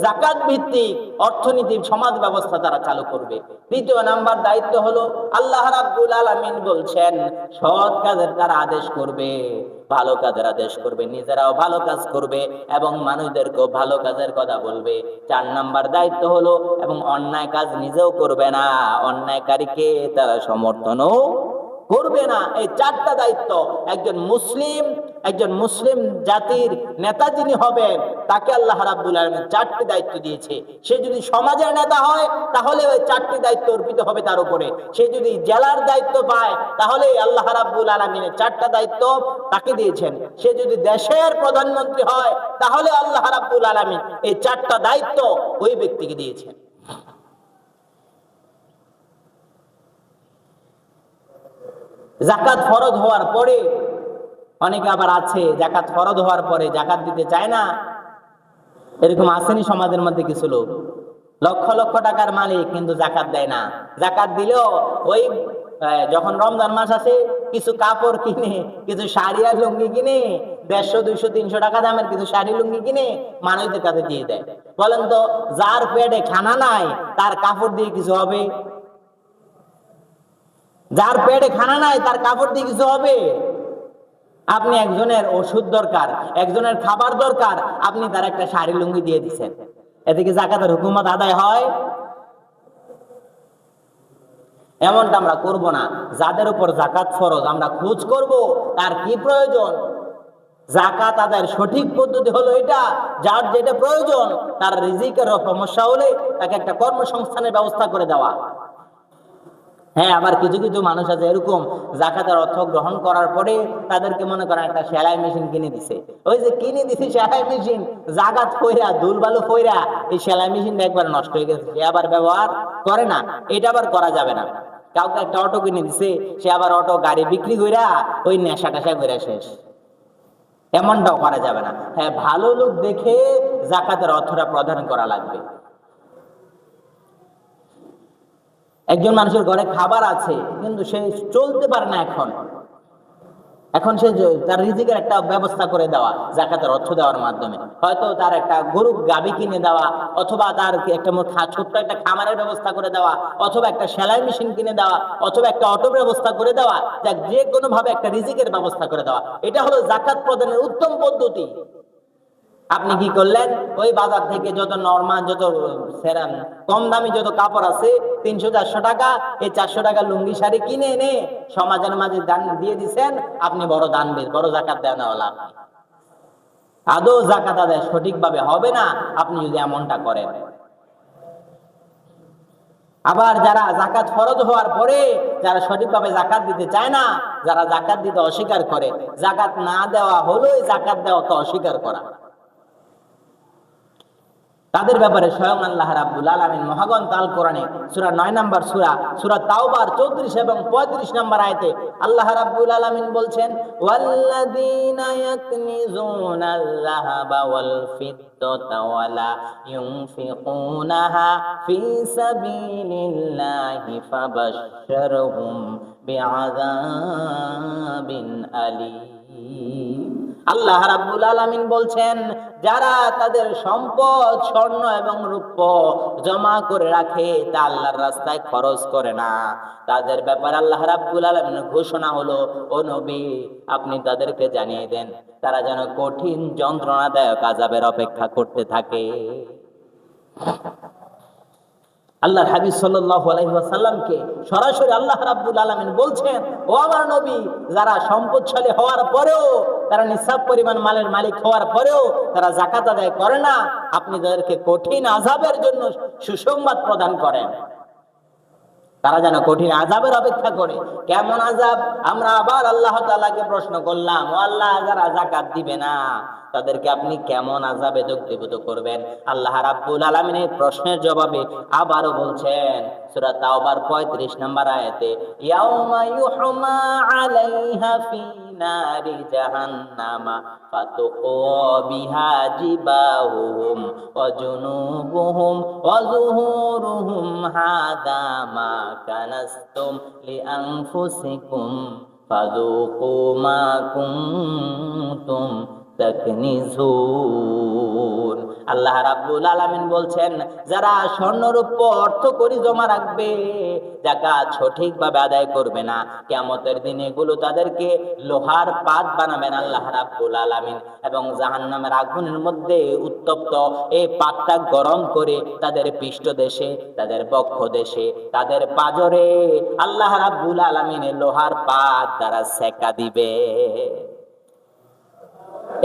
যাকাত ভিত্তিক অর্থনীতির সমাজ ব্যবস্থা তারা চালু করবে। 3 নাম্বার দায়িত্ব হলো, আল্লাহ রাব্বুল আলামিন বলছেন, সৎ কাজের তারা আদেশ করবে, ভালো কাজের আদেশ করবে, নিজেরাও ভালো কাজ করবে এবং মানুষদেরকেও ভালো কাজের কথা বলবে। 4 নাম্বার দায়িত্ব হলো, এবং অন্যায় কাজ নিজেও করবে না, অন্যায়কারীকে তারা সমর্থনও করবে না। এই 4টা দায়িত্ব একজন মুসলিম জাতির নেতা যিনি হবেন, তাকে আল্লাহ রাব্বুল আলামিন 4টি দায়িত্ব দিয়েছে। সে যদি সমাজের নেতা হয়, তাহলে ওই 4টি দায়িত্ব অর্পিত হবে তার উপরে। সে যদি জেলার দায়িত্ব পায়, তাহলে আল্লাহ রাব্বুল আলামিনের 4টা দায়িত্ব তাকে দিয়েছেন। সে যদি দেশের প্রধানমন্ত্রী হয়, তাহলে আল্লাহ রাব্বুল আলামিন এই 4টা দায়িত্ব ওই ব্যক্তিকে দিয়েছেন। যাকাত ফরজ হওয়ার পরে অনেকে আবার আছে, যাকাত ফরজ হওয়ার পরে যাকাত দিতে চায় না। এরকম আসেনি সমাজের মধ্যে কিছু লোক, লক্ষ লক্ষ টাকার মালিক, কিন্তু যাকাত দেয় না। যাকাত দিলেও ওই যখন রমজান মাস আসে, কিছু কাপড় কিনে, কিছু শাড়ি আর লুঙ্গি কিনে, 150, 200, 300 টাকা দামের কিছু শাড়ি লুঙ্গি কিনে মানুষদের কাছে দিয়ে দেয়। বলেন তো, যার পেটে খানা নাই তার কাপড় দিয়ে কিছু হবে? যার পেটে খানা নাই তার কাপড় দিয়ে কিছু হবে? আপনি একজনের ওষুধ দরকার, একজনের খাবার দরকার, আপনি তার একটা শাড়ি লুঙ্গি দিয়ে দিচ্ছেন, এতে কি যাকাতের হুকুমত আদায় হয়? এমনটা আমরা করব না। যাদের উপর যাকাত ফরজ আমরা খোঁজ করব তার কি প্রয়োজন। যাকাত আদায়ের সঠিক পদ্ধতি হলো এটা, যার যেটা প্রয়োজন, তার রিজিকের সমস্যা হলে তাকে একটা কর্মসংস্থানের ব্যবস্থা করে দেওয়া। হ্যাঁ, আবার কিছু কিছু মানুষ আছে এরকম, যাকাতের অর্থ গ্রহণ করার পরে তাদেরকে মনে করেন একটা সেলাই মেশিন কিনে দিছে। ওই যে কিনে দিছে সেলাই মেশিন, জাগাত ফইরা দুলবালু ফইরা এই সেলাই মেশিনটা একবার নষ্ট হয়ে গেছে, সে আবার ব্যবহার করে না। এটা আবার করা যাবে না। কাউকে একটা অটো কিনে দিছে, সে আবার অটো গাড়ি বিক্রি কইরা ওই নেশা টেশা কইরা শেষ, এমনটাও করা যাবে না। হ্যাঁ, ভালো লোক দেখে যাকাতের অর্থটা প্রদান করা লাগবে। একজন মানুষের ঘরে খাবার আছে কিন্তু সে চলতে পারে না, এখন সে তার রিজিকের একটা ব্যবস্থা করে দেওয়া যাকাতের অর্থ দেওয়ার মাধ্যমে, হয়তো তার একটা গরু গাবি কিনে দেওয়া, অথবা তার একটা ছোট্ট একটা খামারের ব্যবস্থা করে দেওয়া, অথবা একটা সেলাই মেশিন কিনে দেওয়া, অথবা একটা অটো ব্যবস্থা করে দেওয়া, যে কোনো ভাবে একটা রিজিকের ব্যবস্থা করে দেওয়া, এটা হলো যাকাত প্রদানের উত্তম পদ্ধতি। আপনি কি করলেন, ওই বাজার থেকে যত নরমাল যত কম দামি যত কাপড় আছে 300-400 টাকা, এই 400 টাকা লুঙ্গি শাড়ি কিনে এনে সমাজের মাঝে দান দিয়ে দিচ্ছেন, আপনি বড় দানবীর, বড় যাকাত দেওয়ালা। আদৌ যাকাত আদায় সঠিকভাবে হবে না আপনি যদি এমনটা করেন। আবার যারা যাকাত ফরজ হওয়ার পরে যারা সঠিকভাবে যাকাত দিতে চায় না, যারা যাকাত দিতে অস্বীকার করে, যাকাত না দেওয়া হলোই যাকাত দেওয়াকে অস্বীকার করা, তাদের ব্যাপারে স্বয়ং আল্লাহ রাব্বুল আলামিন মহাগ্রন্থ আল কোরআনে সূরা 9 নম্বর সূরা তাওবার 34 এবং 35 নম্বর আয়াতে আল্লাহ রাব্বুল আলামিন বলছেন, ওয়াল্লাযীনা ইয়াকনিজুনাল যাহাবা ওয়াল ফিদ্দাতা ওয়ালা ইউনফিকুনাহা ফী সাবিলিল্লাহি ফাবাশশিরহুম বিআযাবিন আলীম। আল্লাহ রাব্বুল আলামিন বলছেন, যারা তাদের সম্পদ স্বর্ণ এবং রূপ্য জমা করে রাখে তা আল্লাহর রাস্তায় খরচ করে না, তাদের ব্যাপারে আল্লাহ রাব্বুল আলামিনের ঘোষণা হলো, ও নবী আপনি তাদেরকে জানিয়ে দেন তারা যেন কঠিন যন্ত্রণাদায়ক আযাবের অপেক্ষা করতে থাকে। আল্লাহর হাবিব সাল্লাল্লাহু আলাইহি ওয়াসাল্লামকে সরাসরি আল্লাহ রাব্বুল আলামিন বলছেন, ও আমার নবী, যারা সম্পদশালী হওয়ার পরেও, তারা নিসাব পরিমাণ মালের মালিক হওয়ার পরেও তারা যাকাত আদায় করে না, আপনি তাদেরকে কঠিন আযাবের জন্য সুসংবাদ প্রদান করেন, তারা যেন কঠিন আযাবের অপেক্ষা করে। কেমন আযাব? আমরা আবার আল্লাহ তাআলাকে প্রশ্ন করলাম, ও আল্লাহ, যারা যাকাত দিবে না তাদেরকে আপনি কেমন আযাবে দগ্ধীভূত করবেন? আল্লাহ রাব্বুল আলামিনের প্রশ্নের জবাবে আবারও বলছেন সূরা তাওবার 35 নম্বর আয়াতে, ইয়াউমা ইউহমা আলাইহা ফি নারি জাহান্নামা ফাতুকা বিহা জিবাহুম ওয়া জুনুবুহুম ওয়া যুহুরুহুম হাযা মা কানাস্তুম লিআনফুসিকুম ফাযুকু মা কুনতুম তাকনিজুন। আল্লাহ রাব্বুল আলামিন বলছেন, যারা স্বর্ণরূপ্য অর্থ করি জমা রাখবে, যাকাত সঠিকভাবে আদায় করবে না, কিয়ামতের দিনে এগুলো তাদেরকে লোহার পাত বানাবেন আল্লাহ রাব্বুল আলামিন, এবং জাহান্নামের আগুনের মধ্যে উত্তপ্ত এই পাতটা গরম করে তাদের পৃষ্ঠদেশে, তাদের বক্ষ দেশে, তাদের পাজরে আল্লাহ রাব্বুল আলামিনের লোহার পাত দ্বারা সেকা দিবে।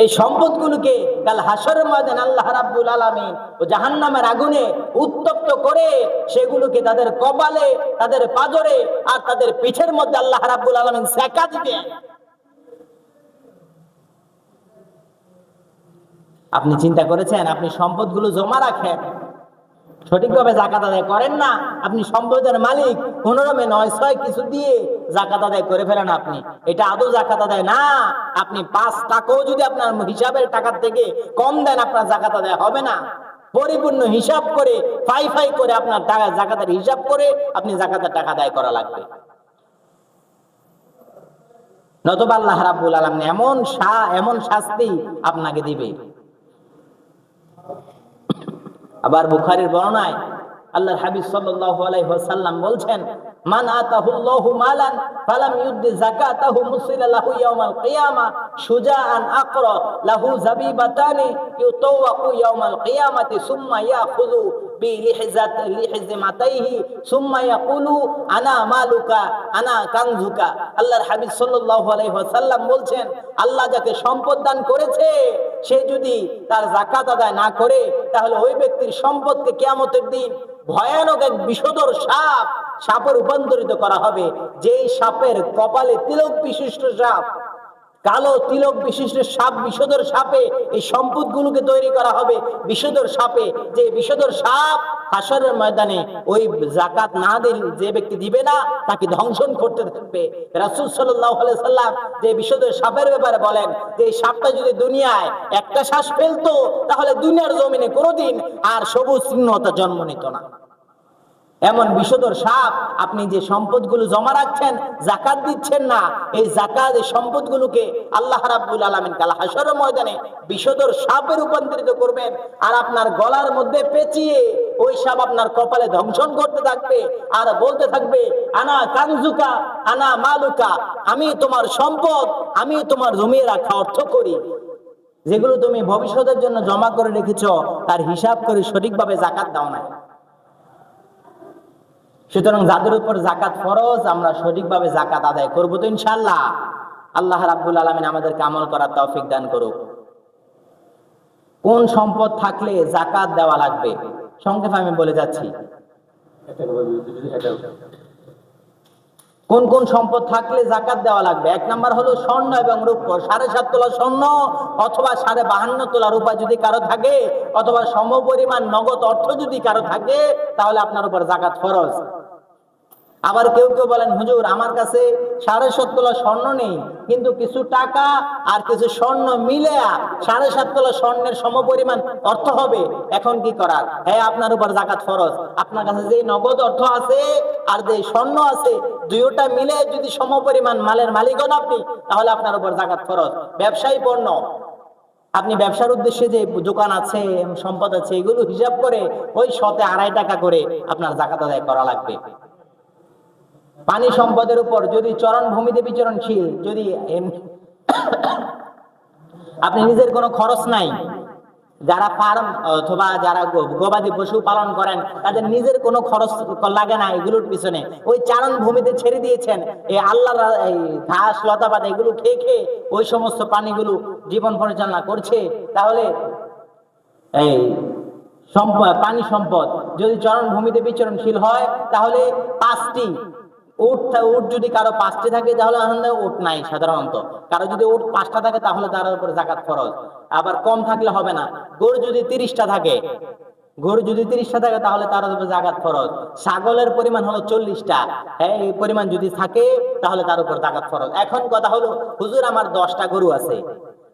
এই সম্পদগুলোকে কাল হাসরের ময়দানে আল্লাহ রাব্বুল আলামিন ও জাহান্নামের আগুনে উত্তপ্ত করে সেগুলোকে তাদের কপালে, তাদের পাজরে আর তাদের পিঠের মধ্যে আল্লাহ রাব্বুল আলামিন সেকা দিবে। আপনি চিন্তা করেছেন, আপনি সম্পদগুলো জমা রাখেন, সঠিকভাবে যাকাত আদায় করেন না, আপনি সম্পদের মালিক, কোনোরকমে 9-6 কিছু দিয়ে যাকাত আদায় করে ফেলেন, আপনি এটা আদৌ যাকাত আদায় না। আপনি 5 টাকাও যদি আপনার হিসাবের টাকার থেকে কম দেন, আপনার যাকাত আদায় হবে না। পরিপূর্ণ হিসাব করে, ফাই করে আপনার টাকা যাকাতের হিসাব করে আপনি যাকাতের টাকা আদায় করা লাগবে, নতুবা আল্লাহ রাব্বুল আলামিন এমন শাস্তি আপনাকে দিবে। আবার বুখারীর বর্ণনায় আল্লাহর হাবিব সাল্লাল্লাহু আলাইহি ওয়াসাল্লাম বলছেন, মান আতাহুল্লাহু মালান ফালাম ইউদ্দি যাকাতাহু মুসিলা লাহু ইয়াউমাল কিয়ামা শুজাআন আকরা লাহু যাবিবাতানি ইউতাওয়াকু ইয়াউমাল কিয়ামাতি সুম্মা ইয়াখুযু লিহিজমাতাইহি সুম্মা ইয়াকুলু আনা মালুকা আনা কানজুকা। আল্লাহর হাবিব সাল্লাল্লাহু আলাইহি ওয়াসাল্লাম বলছেন, আল্লাহ যাকে সম্পদ দান করেছে সে যদি তার যাকাত আদায় না করে তাহলে ওই ব্যক্তির সম্পদকে কিয়ামতের দিন ভয়ানক এক বিষধর সাপে রূপান্তরিত করা হবে। যেই সাপের কপালে তিলক বিশিষ্ট সাপ, কালো তিলক বিশিষ্ট সাপ, বিষধর সাপে এই সম্পদগুলোকে তৈরি করা হবে। বিষধর সাপে, যে বিষধর সাপ হাসরের ময়দানে ওই যাকাত না দিলে যে ব্যক্তি দিবে না তাকে ধ্বংসন করতে থাকবে। রাসূল সাল্লাল্লাহু আলাইহি সাল্লাম যে বিষধর সাপের ব্যাপারে বলেন যে এই সাপটা যদি দুনিয়ায় একটা শ্বাস ফেলতো তাহলে দুনিয়ার জমিনে কোনোদিন আর সবুজ সিংহতা জন্ম নিত না। এমন বিষধর সাপ। আপনি যে সম্পদগুলো জমা রাখছেন, যাকাত দিচ্ছেন না, এই যাকাত এই সম্পদগুলোকে আল্লাহ রাব্বুল আলামিন কাল হাসরের ময়দানে বিষধর সাপে রূপান্তরিত করবেন আর আপনার গলার মধ্যে পেঁচিয়ে ওই সাপ আপনার কপালে ধ্বংসন করতে থাকবে আর বলতে থাকবে, আনা কানজুকা আনা মালুকা, আমি তোমার সম্পদ, আমি তোমার জমিয়ে রাখা অর্থ করি। যেগুলো তুমি ভবিষ্যতের জন্য জমা করে রেখেছো তার হিসাব করে সঠিকভাবে যাকাত দাও না। সুতরাং যাদের উপর যাকাত ফরজ আমরা সঠিকভাবে যাকাত আদায় করব তো ইনশাআল্লাহ। আল্লাহ রাব্বুল আলামিন আমাদেরকে আমল করার তৌফিক দান করুক। কোন সম্পদ থাকলে যাকাত দেওয়া লাগবে সংক্ষেপে আমি বলে যাচ্ছি। কোন কোন সম্পদ থাকলে যাকাত দেওয়া লাগবে? এক নাম্বার হলো স্বর্ণ এবং রূপা। 7.5 তোলা স্বর্ণ অথবা 52.5 তোলা রূপা যদি কারো থাকে অথবা সমপরিমাণ নগদ অর্থ যদি কারো থাকে তাহলে আপনার উপর যাকাত ফরজ। আবার কেউ কেউ বলেন, হুজুর আমার কাছে 7.5 তোলা স্বর্ণ নেই, কিন্তু কিছু টাকা আর কিছু স্বর্ণ মিলে 7.5 তোলা স্বর্ণের সমপরিমাণ অর্থ হবে, এখন কি করার? হ্যাঁ, আপনার উপর যাকাত ফরজ। আপনার কাছে যে নগদ অর্থ আছে আর যে স্বর্ণ আছে দুইটা মিলে যদি সমপরিমাণ মালের মালিক হন আপনি, তাহলে আপনার উপর যাকাত ফরজ। ব্যবসায়ী পণ্য, আপনি ব্যবসার উদ্দেশ্যে যে দোকান আছে, সম্পদ আছে, এগুলো হিসাব করে ওই শতে 2.5 টাকা করে আপনার যাকাত আদায় করা লাগবে। পানি সম্পদের উপর যদি চরণভূমিতে বিচরণশীল, যদি আপনি নিজের কোনো খরচ নাই, যারা ফার্ম অথবা যারা গবাদি পশু পালন করেন তাদের নিজের কোনো খরচ লাগে না এগুলোর পিছনে, ওই চারণ ভূমিতে ছেড়ে দিয়েছেন, এই আল্লাহর এই ঘাস লতাপাতা এগুলো খেয়ে খেয়ে ওই সমস্ত প্রাণীগুলো জীবন পরিচালনা করছে, তাহলে এই পানি সম্পদ যদি চরণ ভূমিতে বিচরণশীল হয় তাহলে 5টি উট যদি কারো 5টি থাকে তাহলে উট নাই সাধারণত, কারো যদি উট 5টা থাকে তাহলে তার উপর যাকাত ফরজ। আবার কম থাকলে হবে না। গরু যদি 30টা থাকে, তাহলে তার উপর যাকাত ফরজ। ছাগলের পরিমাণ হলো 40টা, হ্যাঁ এই পরিমাণ যদি থাকে তাহলে তার উপর যাকাত ফরজ। এখন কথা হলো, হুজুর আমার 10টা গরু আছে,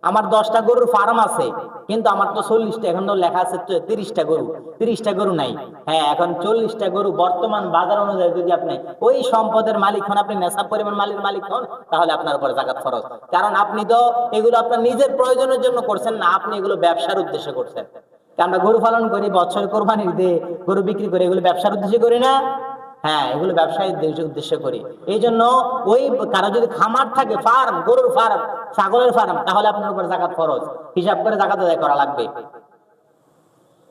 আমার 10টা গরুর ফার্ম আছে, কিন্তু আমার তো 40টা, এখন তো লেখা আছে 30টা গরু নাই। হ্যাঁ, এখন 40টা গরু বর্তমান বাজার অনুযায়ী যদি আপনি ওই সম্পদের মালিক হন, আপনি নেশাব পরিমাণ মালিক হন, তাহলে আপনার উপর যাকাত ফরজ। কারণ আপনি তো এগুলো আপনার নিজের প্রয়োজনের জন্য করছেন না, আপনি এগুলো ব্যবসার উদ্দেশ্যে করছেন। আমরা গরু পালন করি, বছর কোরবানির দিয়ে গরু বিক্রি করি, এগুলো ব্যবসার উদ্দেশ্যে করি না? হ্যাঁ, এগুলো ব্যবসায়ী উদ্দেশ্য করি। এই জন্য ওই কারো যদি খামার থাকে, ফার্ম, গরুর ফার্ম, ছাগলের ফার্ম, তাহলে আপনার উপর যাকাত ফরজ, হিসাব করে যাকাত আদায় করা লাগবে।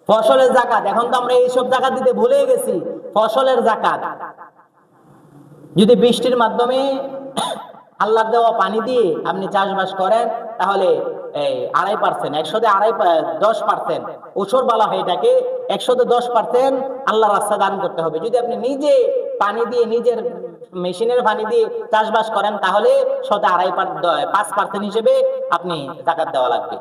ফসলের যাকাত, এখন তো আমরা এইসব যাকাত দিতে ভুলে গেছি। ফসলের যাকাত যদি বৃষ্টির মাধ্যমে আল্লাহর দেওয়া পানি দিয়ে আপনি চাষবাস করেন তাহলে 2.5%, 10% ওসর বলা হয় এটাকে, 10% আল্লাহ রাস্তা দান করতে হবে। যদি আপনি নিজে পানি দিয়ে, নিজের মেশিনের পানি দিয়ে চাষবাস করেন তাহলে 5% হিসেবে আপনি যাকাত দেওয়া লাগবে।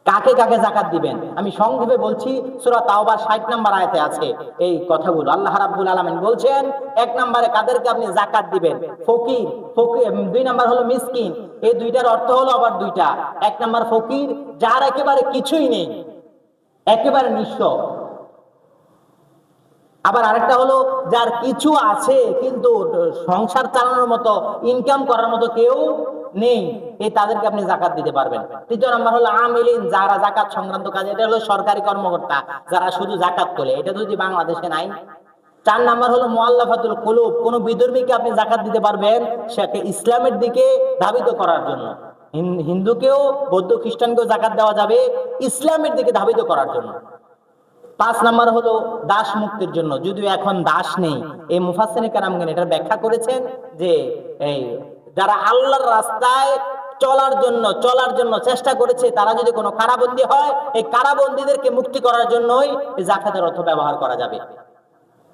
কাকে কাকে যাকাত দিবেন আমি সংক্ষেপে বলছি। সূরা তাওবার 60 নম্বর আয়াতে আছে এই কথাগুলো। আল্লাহ রাব্বুল আলামিন বলছেন, 1 নম্বরে কাদেরকে আপনি যাকাত দিবেন? ফকির, 2 নম্বর হলো মিসকিন। এই দুইটার অর্থ হলো আবার দুইটা। 1 নম্বর ফকির, যার একেবারে কিছুই নেই, একেবারে নিঃস্ব। আবার আরেকটা হলো যার কিছু আছে কিন্তু সংসার চালানোর মতো, ইনকাম করার মতো কেউ নেই, তাদেরকে আপনি যাকাত দিতে পারবেন। 3 নম্বর হলো আমিলিন, যারা যাকাত সংক্রান্ত কাজ, এটা হলো সরকারি কর্মকর্তা যারা শুধু যাকাত তোলে। এটা যদি বাংলাদেশে নাই, 4 নাম্বার হলো মুআল্লাফাতুল কুলুব, কোন বিধর্মীকে আপনি যাকাত দিতে পারবেন সেকে ইসলামের দিকে ধাবিত করার জন্য। হিন্দুকেও বৌদ্ধ খ্রিস্টানকেও যাকাত দেওয়া যাবে ইসলামের দিকে ধাবিত করার জন্য। 5 নাম্বার হলো দাস মুক্তির জন্য, যদিও এখন দাস নেই। এই মুফাসসিরিনে কেরামগণ এটার ব্যাখ্যা করেছেন যে এই যারা আল্লাহর রাস্তায় চলার জন্য চেষ্টা করেছে, তারা যদি কোনো কারাবন্দী হয়, এই কারাবন্দীদেরকে মুক্তি করার জন্যই এই যাকাতের অর্থ ব্যবহার করা যাবে।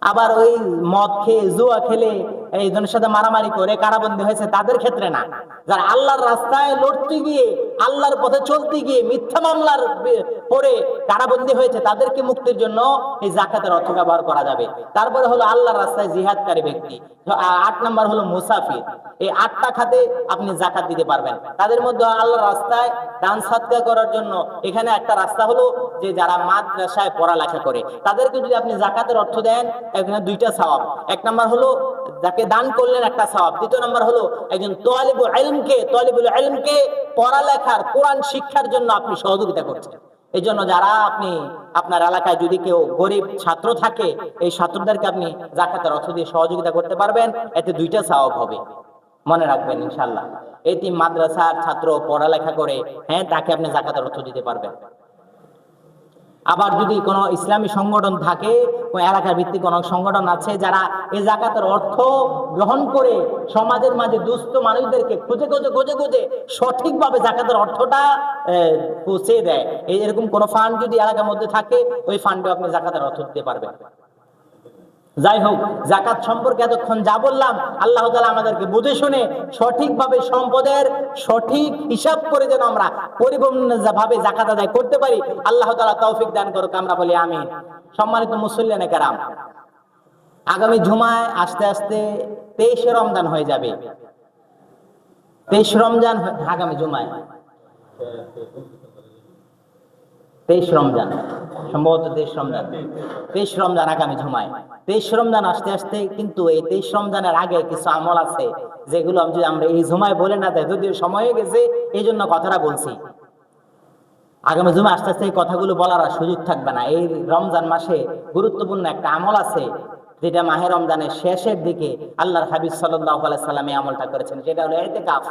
আবার ওই মদ খেয়ে জুয়া খেলে এই জনের সাথে মারামারি করে কারাবন্দী হয়েছে তাদের ক্ষেত্রে না। যারা আল্লাহর রাস্তায় লড়তে গিয়ে, আল্লাহর পথে চলতে গিয়ে মিথ্যা মামলার পরে কারাবন্দী হয়েছে, তাদেরকে মুক্তির জন্য এই যাকাতের অর্থ ব্যবহার করা যাবে। তারপরে হলো আল্লাহর রাস্তায় জিহাদকারী ব্যক্তি। 8 নাম্বার হলো মুসাফির। এই 8টা খাতে আপনি যাকাত দিতে পারবেন। তাদের মধ্যে আল্লাহর রাস্তায় দান সাদকা করার জন্য এখানে একটা রাস্তা হলো যে যারা মাদ্রাসায় পড়ালেখা করে তাদেরকে যদি আপনি যাকাতের অর্থ দেন, এখানে 2টা সওয়াব। 1 নাম্বার হলো যাকে দান করলেন একটা সওয়াব। 2 নাম্বার হলো একজন তালিবুল ইলমকে পড়ালেখার, কোরআন শিক্ষার জন্য আপনি সহযোগিতা করছেন। এই জন্য যারা আপনি আপনার এলাকায় যদি কেউ গরিব ছাত্র থাকে, এই ছাত্রদেরকে আপনি যাকাতের অর্থ দিয়ে সহযোগিতা করতে পারবেন, এতে 2টা সওয়াব হবে। মনে রাখবেন ইনশাআল্লাহ। এতিম মাদ্রাসার ছাত্র পড়ালেখা করে, হ্যাঁ, তাকে আপনি যাকাতের অর্থ দিতে পারবেন। আবার যদি কোনো ইসলামী সংগঠন থাকে, কোন এলাকার ভিত্তিক কোনো সংগঠন আছে যারা এই যাকাতের অর্থ গ্রহণ করে সমাজের মাঝে দুস্থ মানুষদেরকে খুঁজে সঠিকভাবে যাকাতের অর্থটা পৌঁছে দেয়, এরকম কোন ফান্ড যদি এলাকার মধ্যে থাকে, ওই ফান্ডে আপনি যাকাতের অর্থ দিতে পারবেন। যাই হোক, যাকাত সম্পর্কে এতক্ষণ যা বললাম, আল্লাহ তাআলা আমাদেরকে বুঝে শুনে সঠিকভাবে সম্পদের সঠিক হিসাব করে যেন আমরা পরিপূর্ণভাবে যাকাত আদায় করতে পারি, আল্লাহ তাআলা তৌফিক দান করুক। আমরা বলি আমিন। সম্মানিত মুসল্লিয়ানে কেরাম, আগামী জুমায় আস্তে আস্তে 23 রমজান হয়ে যাবে। 23 রমজান আগামী জুমায়, 23 রমজান, সম্ভবত 23 রমজান আগামী জুমায়। 23 রমজান আসতে আসতে কিন্তু এই 23 রমজানের আগে কিছু আমল আছে যেগুলো যদি আমরা এই জুমায় বলে না দেয়, যদিও সময় হয়ে গেছে এই জন্য কথাটা বলছি। আগামী জুমায় আস্তে আস্তে এই কথাগুলো বলার আর সুযোগ থাকবে না। এই রমজান মাসে গুরুত্বপূর্ণ একটা আমল আছে যেটা মাহে রমজানের শেষের দিকে আল্লাহর হাবিব সাল্লাল্লাহু আলাইহি সাল্লাম এই আমলটা করেছেন, সেটা হলো ইতিকাফ।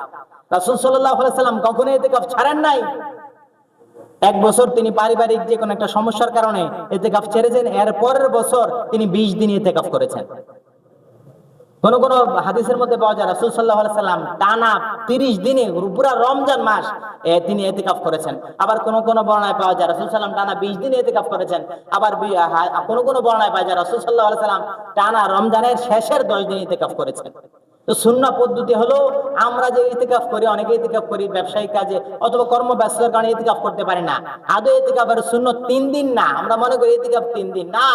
রাসূল সাল্লাল্লাহু আলাইহি সাল্লাম কখনো ইতিকাফ ছাড়েন নাই। 1 বছর তিনি পারিবারিক যে কোনো একটা সমস্যার কারণে ইতিকাফ ছেড়েছেন, এর পরের বছর তিনি 20 দিন ইতিকাফ করেছেন। কোন কোন হাদিসের মধ্যে পাওয়া যায় রাসূল সাল্লাল্লাহু আলাইহি সাল্লাম টানা 30 দিনে পুরো রমজান মাস তিনি ইতিকাফ করেছেন। আবার কোন কোন বর্ণনায় পাওয়া যায় রাসূল সাল্লাল্লাহু আলাইহি সাল্লাম টানা 20 দিনে ইতিকাফ করেছেন। আবার কোন কোন বর্ণনায় পাওয়া যায় রাসূল সাল্লাল্লাহু আলাইহি সাল্লাম টানা রমজানের শেষের 10 দিন ইতিকাফ করেছেন। তো সুন্নাহ পদ্ধতি হলো, আমরা যে ইতিকাফ করি, অনেকে ইতিকাফ করি ব্যবসায়িক কাজে অথবা কর্মব্যস্ততার কারণে ইতিকাফ করতে পারি না। আদৌ ইতিকাফের সুন্নাত 3 দিন না, আমরা মনে করি ইতিকাফ 3 দিন না।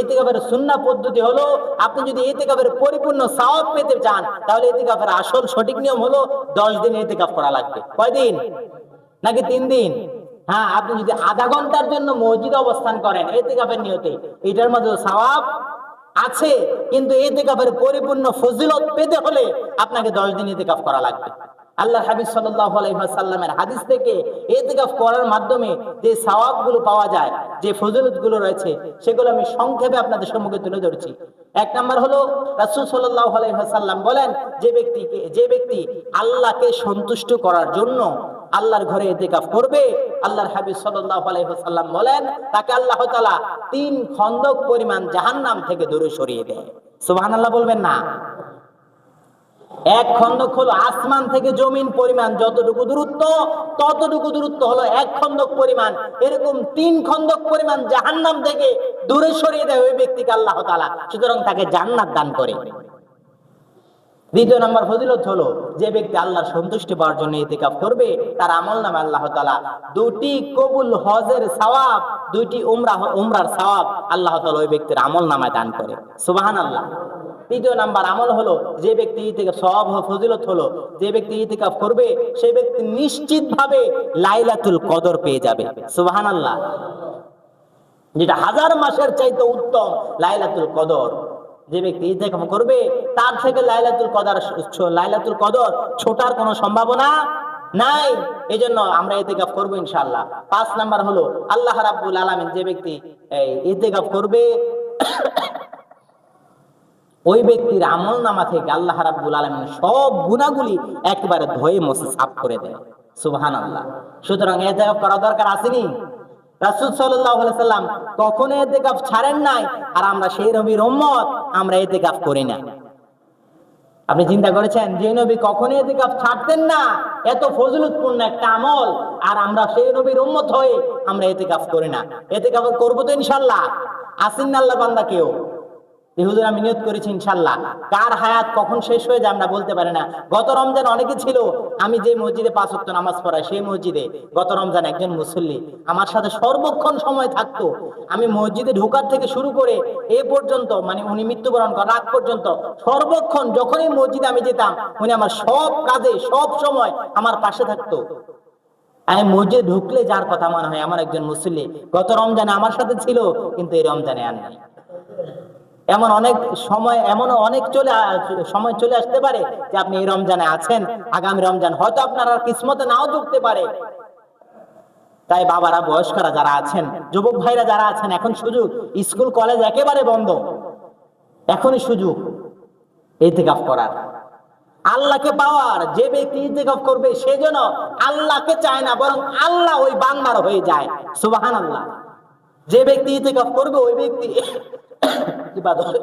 ইতিকাফের সুন্নাহ পদ্ধতি হলো, আপনি যদি ইতিকাফের পরিপূর্ণ সওয়াব পেতে চান, তাহলে ইতিকাফের আসল সঠিক নিয়ম হলো 10 দিন ইতিকাফ করা লাগবে। কয় দিন? নাকি 3 দিন? হ্যাঁ, আপনি যদি আধা ঘন্টার জন্য মসজিদে অবস্থান করেন ইতিকাফের নিয়তে, এটার মধ্যে সওয়াব আছে, কিন্তু ইতিকাফের পরিপূর্ণ ফজিলত পেতে হলে আপনাকে 10 দিন ইতিকাফ করা লাগবে। আল্লাহর হাবিব সাল্লাল্লাহু আলাইহি ওয়াসাল্লামের হাদিস থেকে ইতিকাফ করার মাধ্যমে যে সওয়াবগুলো পাওয়া যায়, যে ফজিলতগুলো রয়েছে, সেগুলো আমি সংক্ষেপে আপনাদের সম্মুখে তুলে ধরছি। 1 নাম্বার হলো রাসূল সাল্লাল্লাহু আলাইহি ওয়াসাল্লাম বলেন, যে ব্যক্তি আল্লাহকে সন্তুষ্ট করার জন্য আল্লাহর ঘরে ইতিকাফ করবে, আল্লাহর হাবিব সাল্লাল্লাহু আলাইহি ওয়াসাল্লাম বলেন, তাকে আল্লাহ তাআলা 3 খন্দক পরিমাণ জাহান্নাম থেকে দূরে সরিয়ে দেয়। সুবহানাল্লাহ বলবেন না? 1 খন্দক হলো আসমান থেকে জমিন পরিমাণ যতটুকু দূরত্ব, ততটুকু দূরত্ব হলো 1 খন্দক পরিমাণ। এরকম 3 খন্দক পরিমাণ জাহান্নাম থেকে দূরে সরিয়ে দেয় ওই ব্যক্তিকে আল্লাহ তাআলা, সুতরাং তাকে জান্নাত দান করে। 2 নম্বর ফজিলত হলো, যে ব্যক্তি আল্লাহর সন্তুষ্টি পাওয়ার জন্য ইতিকাফ করবে, তার আমলনামে আল্লাহ তাআলা 2টি কবুল হজের সওয়াব, 2টি উমরার সওয়াব আল্লাহ তাআলা ওই ব্যক্তির আমলনামায় দান করে। সুবহানাল্লাহ। 3 নাম্বার আমল হলো, যে ব্যক্তি ইতিকাফ সওয়াব ও ফজিলত হলো, যে ব্যক্তি ইতিকাফ করবে সেই ব্যক্তি নিশ্চিতভাবে লাইলাতুল কদর পেয়ে যাবে। সুবহানাল্লাহ। যেটা 1000 মাসের চাইতে উত্তম লাইলাতুল কদর। যে ব্যক্তি ইতিকাফ করবে তার থেকে লাইলাতুল কদর ছোটার কোনো সম্ভাবনা নাই। এজন্য আমরা ইতিকাফ করব ইনশাআল্লাহ। 5 নাম্বার হলো, আল্লাহ রাব্বুল আলামিন যে ব্যক্তি ইতিকাফ করবে ওই ব্যক্তির আমল নামা থেকে আল্লাহ রাব্বুল আলামিন সব গুনাহগুলি একেবারে ধুয়ে মুছে সাফ করে দেয়। সুবহানাল্লাহ। সুতরাং ইতিকাফ করা দরকার আসেনি? রাসূল সাল্লাল্লাহু আলাইহি সাল্লাম কখনো ইতিকাফ ছাড়েন নাই, আর আমরা সেই নবীর উম্মত, আমরা ইতিকাফ করি না। আপনি চিন্তা করেছেন যে নবী কখনো ইতিকাফ ছাড়তেন না, এত ফজিলতপূর্ণ একটা আমল, আর আমরা সেই নবীর উম্মত হয়ে আমরা ইতিকাফ করি না। ইতিকাফ করব তো ইনশাআল্লাহ। আসেন না আল্লাহ বান্দা কেউ যে হুজুর আমি নিয়ত করেছি ইনশাআল্লাহ। কার হায়াত কখন শেষ হয়ে যায় আমরা বলতে পারি না। গত রমজান অনেকে ছিল, আমি যে মসজিদে 5 ওয়াক্ত নামাজ পড়াই সেই মসজিদে গত রমজান একজন মুসল্লি আমার সাথে সর্বক্ষণ সময় থাকতো। আমি মসজিদে ঢোকার থেকে শুরু করে এ পর্যন্ত, মানে উনি মৃত্যুবরণ করার আগ পর্যন্ত সর্বক্ষণ যখনই মসজিদে আমি যেতাম, উনি আমার সব কাজে সব সময় আমার পাশে থাকতো। আমি মসজিদে ঢুকলে যার কথা মনে হয় আমার একজন মুসল্লি গত রমজানে আমার সাথে ছিল, কিন্তু এই রমজানে আর নেই। এমন অনেক সময়, এমন অনেক সময় চলে আসতে পারে যে আপনি এই রমজানে আছেন, আগামী রমজান হয়তো আপনার আর কিসমতে নাও ঢুকতে পারে। তাই বাবারা, বয়স্করা যারা আছেন, যুবক ভাইরা যারা আছেন, এখন সুযোগ, স্কুল কলেজ একেবারে বন্ধ, এখনই সুযোগ ইতিকাফ করার, আল্লাহকে পাওয়ার। যে ব্যক্তি ইতিকাফ করবে সে যেন আল্লাহকে চায় না, বরং আল্লাহ ওই বান্দার হয়ে যায়। সুবহানাল্লাহ। যে ব্যক্তি ইতিকাফ করবে ওই ব্যক্তি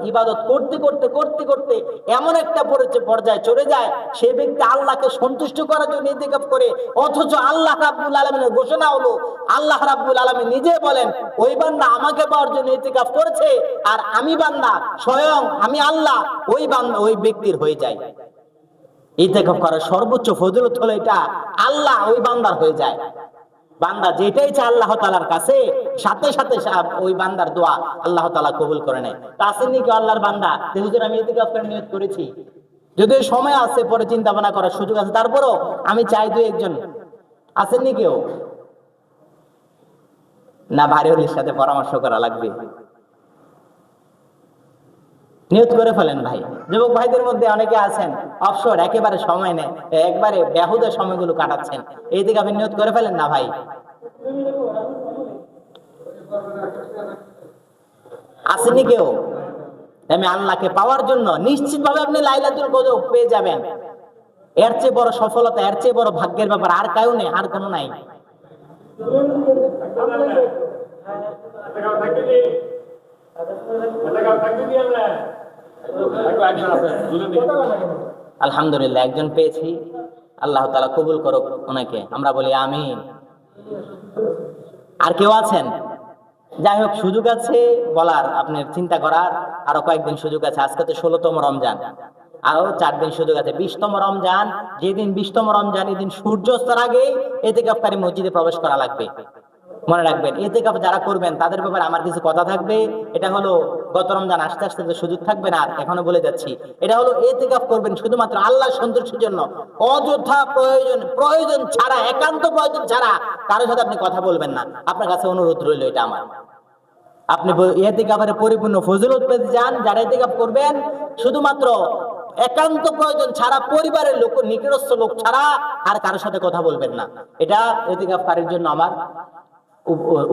ইবাদত করতে করতে করতে করতে এমন একটা পর্যায়ে চলে যায়, সে ব্যক্তি আল্লাহকে সন্তুষ্ট করার জন্য ইতিকাফ করে, অথচ আল্লাহ রাব্বুল আলামিনের ঘোষণা হলো, আল্লাহ রাব্বুল আলামিন নিজে বলেন ওই বান্দা আমাকে পাওয়ার জন্য ইতিকাফ করেছে, আর আমি বান্দা স্বয়ং আমি আল্লাহ ওই ব্যক্তির হয়ে যায়। ইতিকাফ করার সর্বোচ্চ ফজিলত হলো এটা, আল্লাহ ওই বান্দার হয়ে যায়। বান্দা যেটাই চায় আল্লাহ তাআলার কাছে, সাথে সাথে ওই বান্দার দোয়া আল্লাহ তাআলা কবুল করে নেয়। তা আসেননি কি আল্লাহর বান্দা যে হুজুর আমি ইতিকাফ করে নিয়ত করেছি, যদি সময় আছে পরে চিন্তা ভাবনা করার সুযোগ আছে, তারপরও আমি চাই দুই একজন, আসেননি কেউ? না ভারী হলির সাথে পরামর্শ করা লাগবে? নিয়ত করে ফেলেন ভাই। যুবক ভাইদের মধ্যে অনেকে আছেন অবসর, একেবারে সময় নেই, একবারে বেহুদা সময়গুলো কাটাচ্ছেন, এই দিকে আপনি নিয়ত করে ফেলেন না ভাই। আসেনি কেউ? আমি আল্লাহকে পাওয়ার জন্য নিশ্চিতভাবে আপনি লাইলাতুল কদর পেয়ে যাবেন। এর চেয়ে বড় সফলতা, এর চেয়ে বড় ভাগ্যের ব্যাপার আর কেউ নেই, আর কোনো নাই। আলহামদুলিল্লাহ, একজন পেয়েছি, আল্লাহ তাআলা কবুল করুক ওনাকে, আমরা বলি আমিন। আর কেউ আছেন? যাই হোক, সুযোগ আছে বলার, আপনার চিন্তা করার আরো কয়েকদিন সুযোগ আছে। আজকে তো 16তম রমজান, আরো 4 দিন সুযোগ আছে। 20তম রমজান, যেদিন 20তম রমজান, এদিন সূর্যাস্তের আগে ইতিকাফকারী মসজিদে প্রবেশ করা লাগবে। মনে রাখবেন, ইতিকাফ যারা করবেন তাদের ব্যাপারে আমার কিছু কথা থাকবে। এটা হলো, গত রমজান আসতে আসতে তো সুযোগ থাকবে না, এখনো বলে যাচ্ছি। এটা হলো ইতিকাফ করবেন শুধুমাত্র আল্লাহর সন্তুষ্টির জন্য, অযথা প্রয়োজন ছাড়া, একান্ত প্রয়োজন ছাড়া কারোর সাথে আপনি কথা বলবেন না। আপনার কাছে অনুরোধ রইল এটা আমার। আপনি ইতিকাফের পরিপূর্ণ ফজিলত পেতে চান, যারা ইতিকাফ করবেন শুধুমাত্র একান্ত প্রয়োজন ছাড়া, পরিবারের লোক, নিকটস্থ লোক ছাড়া আর কারোর সাথে কথা বলবেন না। এটা ইতিকাফকারীর জন্য আমার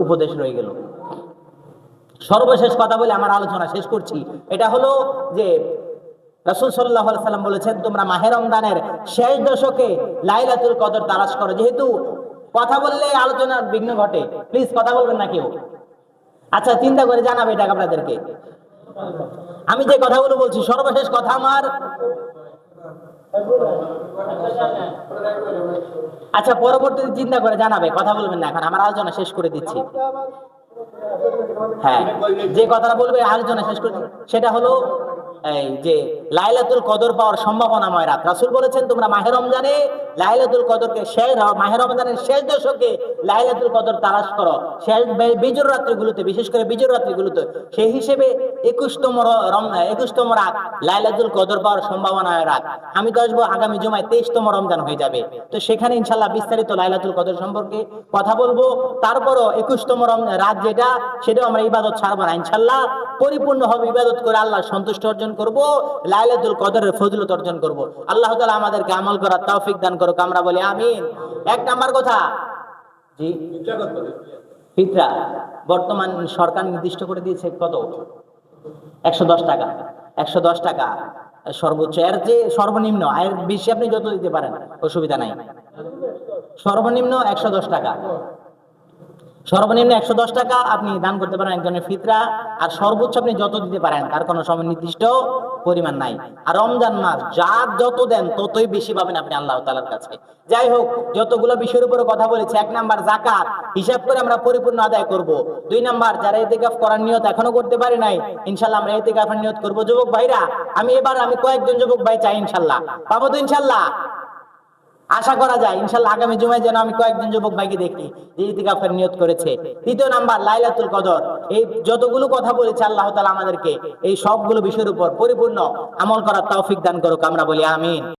উপদেশ রয়ে গেল। সর্বশেষ কথা বলে আমার আলোচনা শেষ করছি। এটা হলো যে রাসূল সাল্লাল্লাহু আলাইহি সাল্লাম বলেছেন, তোমরা মাহে রমজানের শেষ দশকে লাইলাতুল কদর তালাশ করো। যেহেতু কথা বললে আলোচনার বিঘ্ন ঘটে, প্লিজ কথা বলবেন না কেউ। আচ্ছা, চিন্তা করে জানাবে এটা আপনাদেরকে। আমি যে কথাগুলো বলছি, সর্বশেষ কথা আমার, আচ্ছা পরবর্তীতে চিন্তা করে জানাবে, কথা বলবেন না এখন, আমার আলোচনা শেষ করে দিচ্ছি। হ্যাঁ, যে কথাটা বলবে আলোচনা শেষ করে, সেটা হলো এই যে লাইলাতুল কদর পাওয়ার সম্ভাবনাময় রাত। রাসূল বলেছেন, তোমরা মাহে রমজানে লাইলাতুল কদরকে মাহে রমজানের শেষ দশকে লাইলাতুল কদর তালাশ করো, শেষ বিজোর রাত্রিগুলোতে, বিশেষ করে বিজোর রাত্রিগুলোতে। সেই হিসেবে 21তম রাত লাইলাতুল কদর পাওয়ার সম্ভাবনায় রাত। আমি তো আসবো আগামী জুমায় 23তম রমজান হয়ে যাবে, তো সেখানে ইনশাআল্লাহ বিস্তারিত লাইলাতুল কদর সম্পর্কে কথা বলবো। তারপরও 21তম রাত যেটা, সেটাও আমরা ইবাদত ছাড়বো না ইনশাআল্লাহ, পরিপূর্ণভাবে ইবাদত করে আল্লাহ সন্তুষ্ট অর্জন করব, লাইলাতুল কদরের ফজিলত অর্জন করব। আল্লাহ তাআলা আমাদেরকে আমল করার তৌফিক দান করুক, আমরা বলি আমিন। এক নাম্বার কথা, জি, ফিতরা বর্তমান সরকার নির্দিষ্ট করে দিয়েছে কত? 110 টাকা। 110 টাকা সর্বোচ্চ, এর যে সর্বনিম্ন, এর বেশি আপনি যত দিতে পারেন অসুবিধা নাই। সর্বনিম্ন 110 টাকা, সর্বনিম্ন 110 টাকা আপনি দান করতে পারেন একজনের ফিতরা। আর সর্বোচ্চ আপনি যত দিতে পারেন, তার কোনো সময় নির্দিষ্ট পরিমাণ নাই। আর রমজান মাস যার যত দেন ততই বেশি পাবেন আপনি আল্লাহ তাআলার কাছে। যাই হোক, যতগুলো বিষয়ের উপরে কথা বলেছি, 1 নাম্বার যাকাত হিসাব করে আমরা পরিপূর্ণ আদায় করব। 2 নাম্বার, যারা ইতিকাফ করার নিয়ত এখনো করতে পারি নাই, ইনশাআল্লাহ আমরা ইতিকাফের নিয়ত করব। যুবক ভাইরা, আমি কয়েকজন যুবক ভাই চাই, ইনশাআল্লাহ পাবো তো, ইনশাআল্লাহ আশা করা যায়। ইনশাআল্লাহ আগামী জুমায় যেন আমি কয়েকজন যুবক ভাইকে দেখি যে ইতিকাফের নিয়ত করেছে। 3 নাম্বার, লাইলাতুল কদর। এই যতগুলো কথা বলেছে আল্লাহ তাআলা আমাদেরকে এই সবগুলো বিষয়ের উপর পরিপূর্ণ আমল করার তৌফিক দান করুক, আমরা বলি আমিন।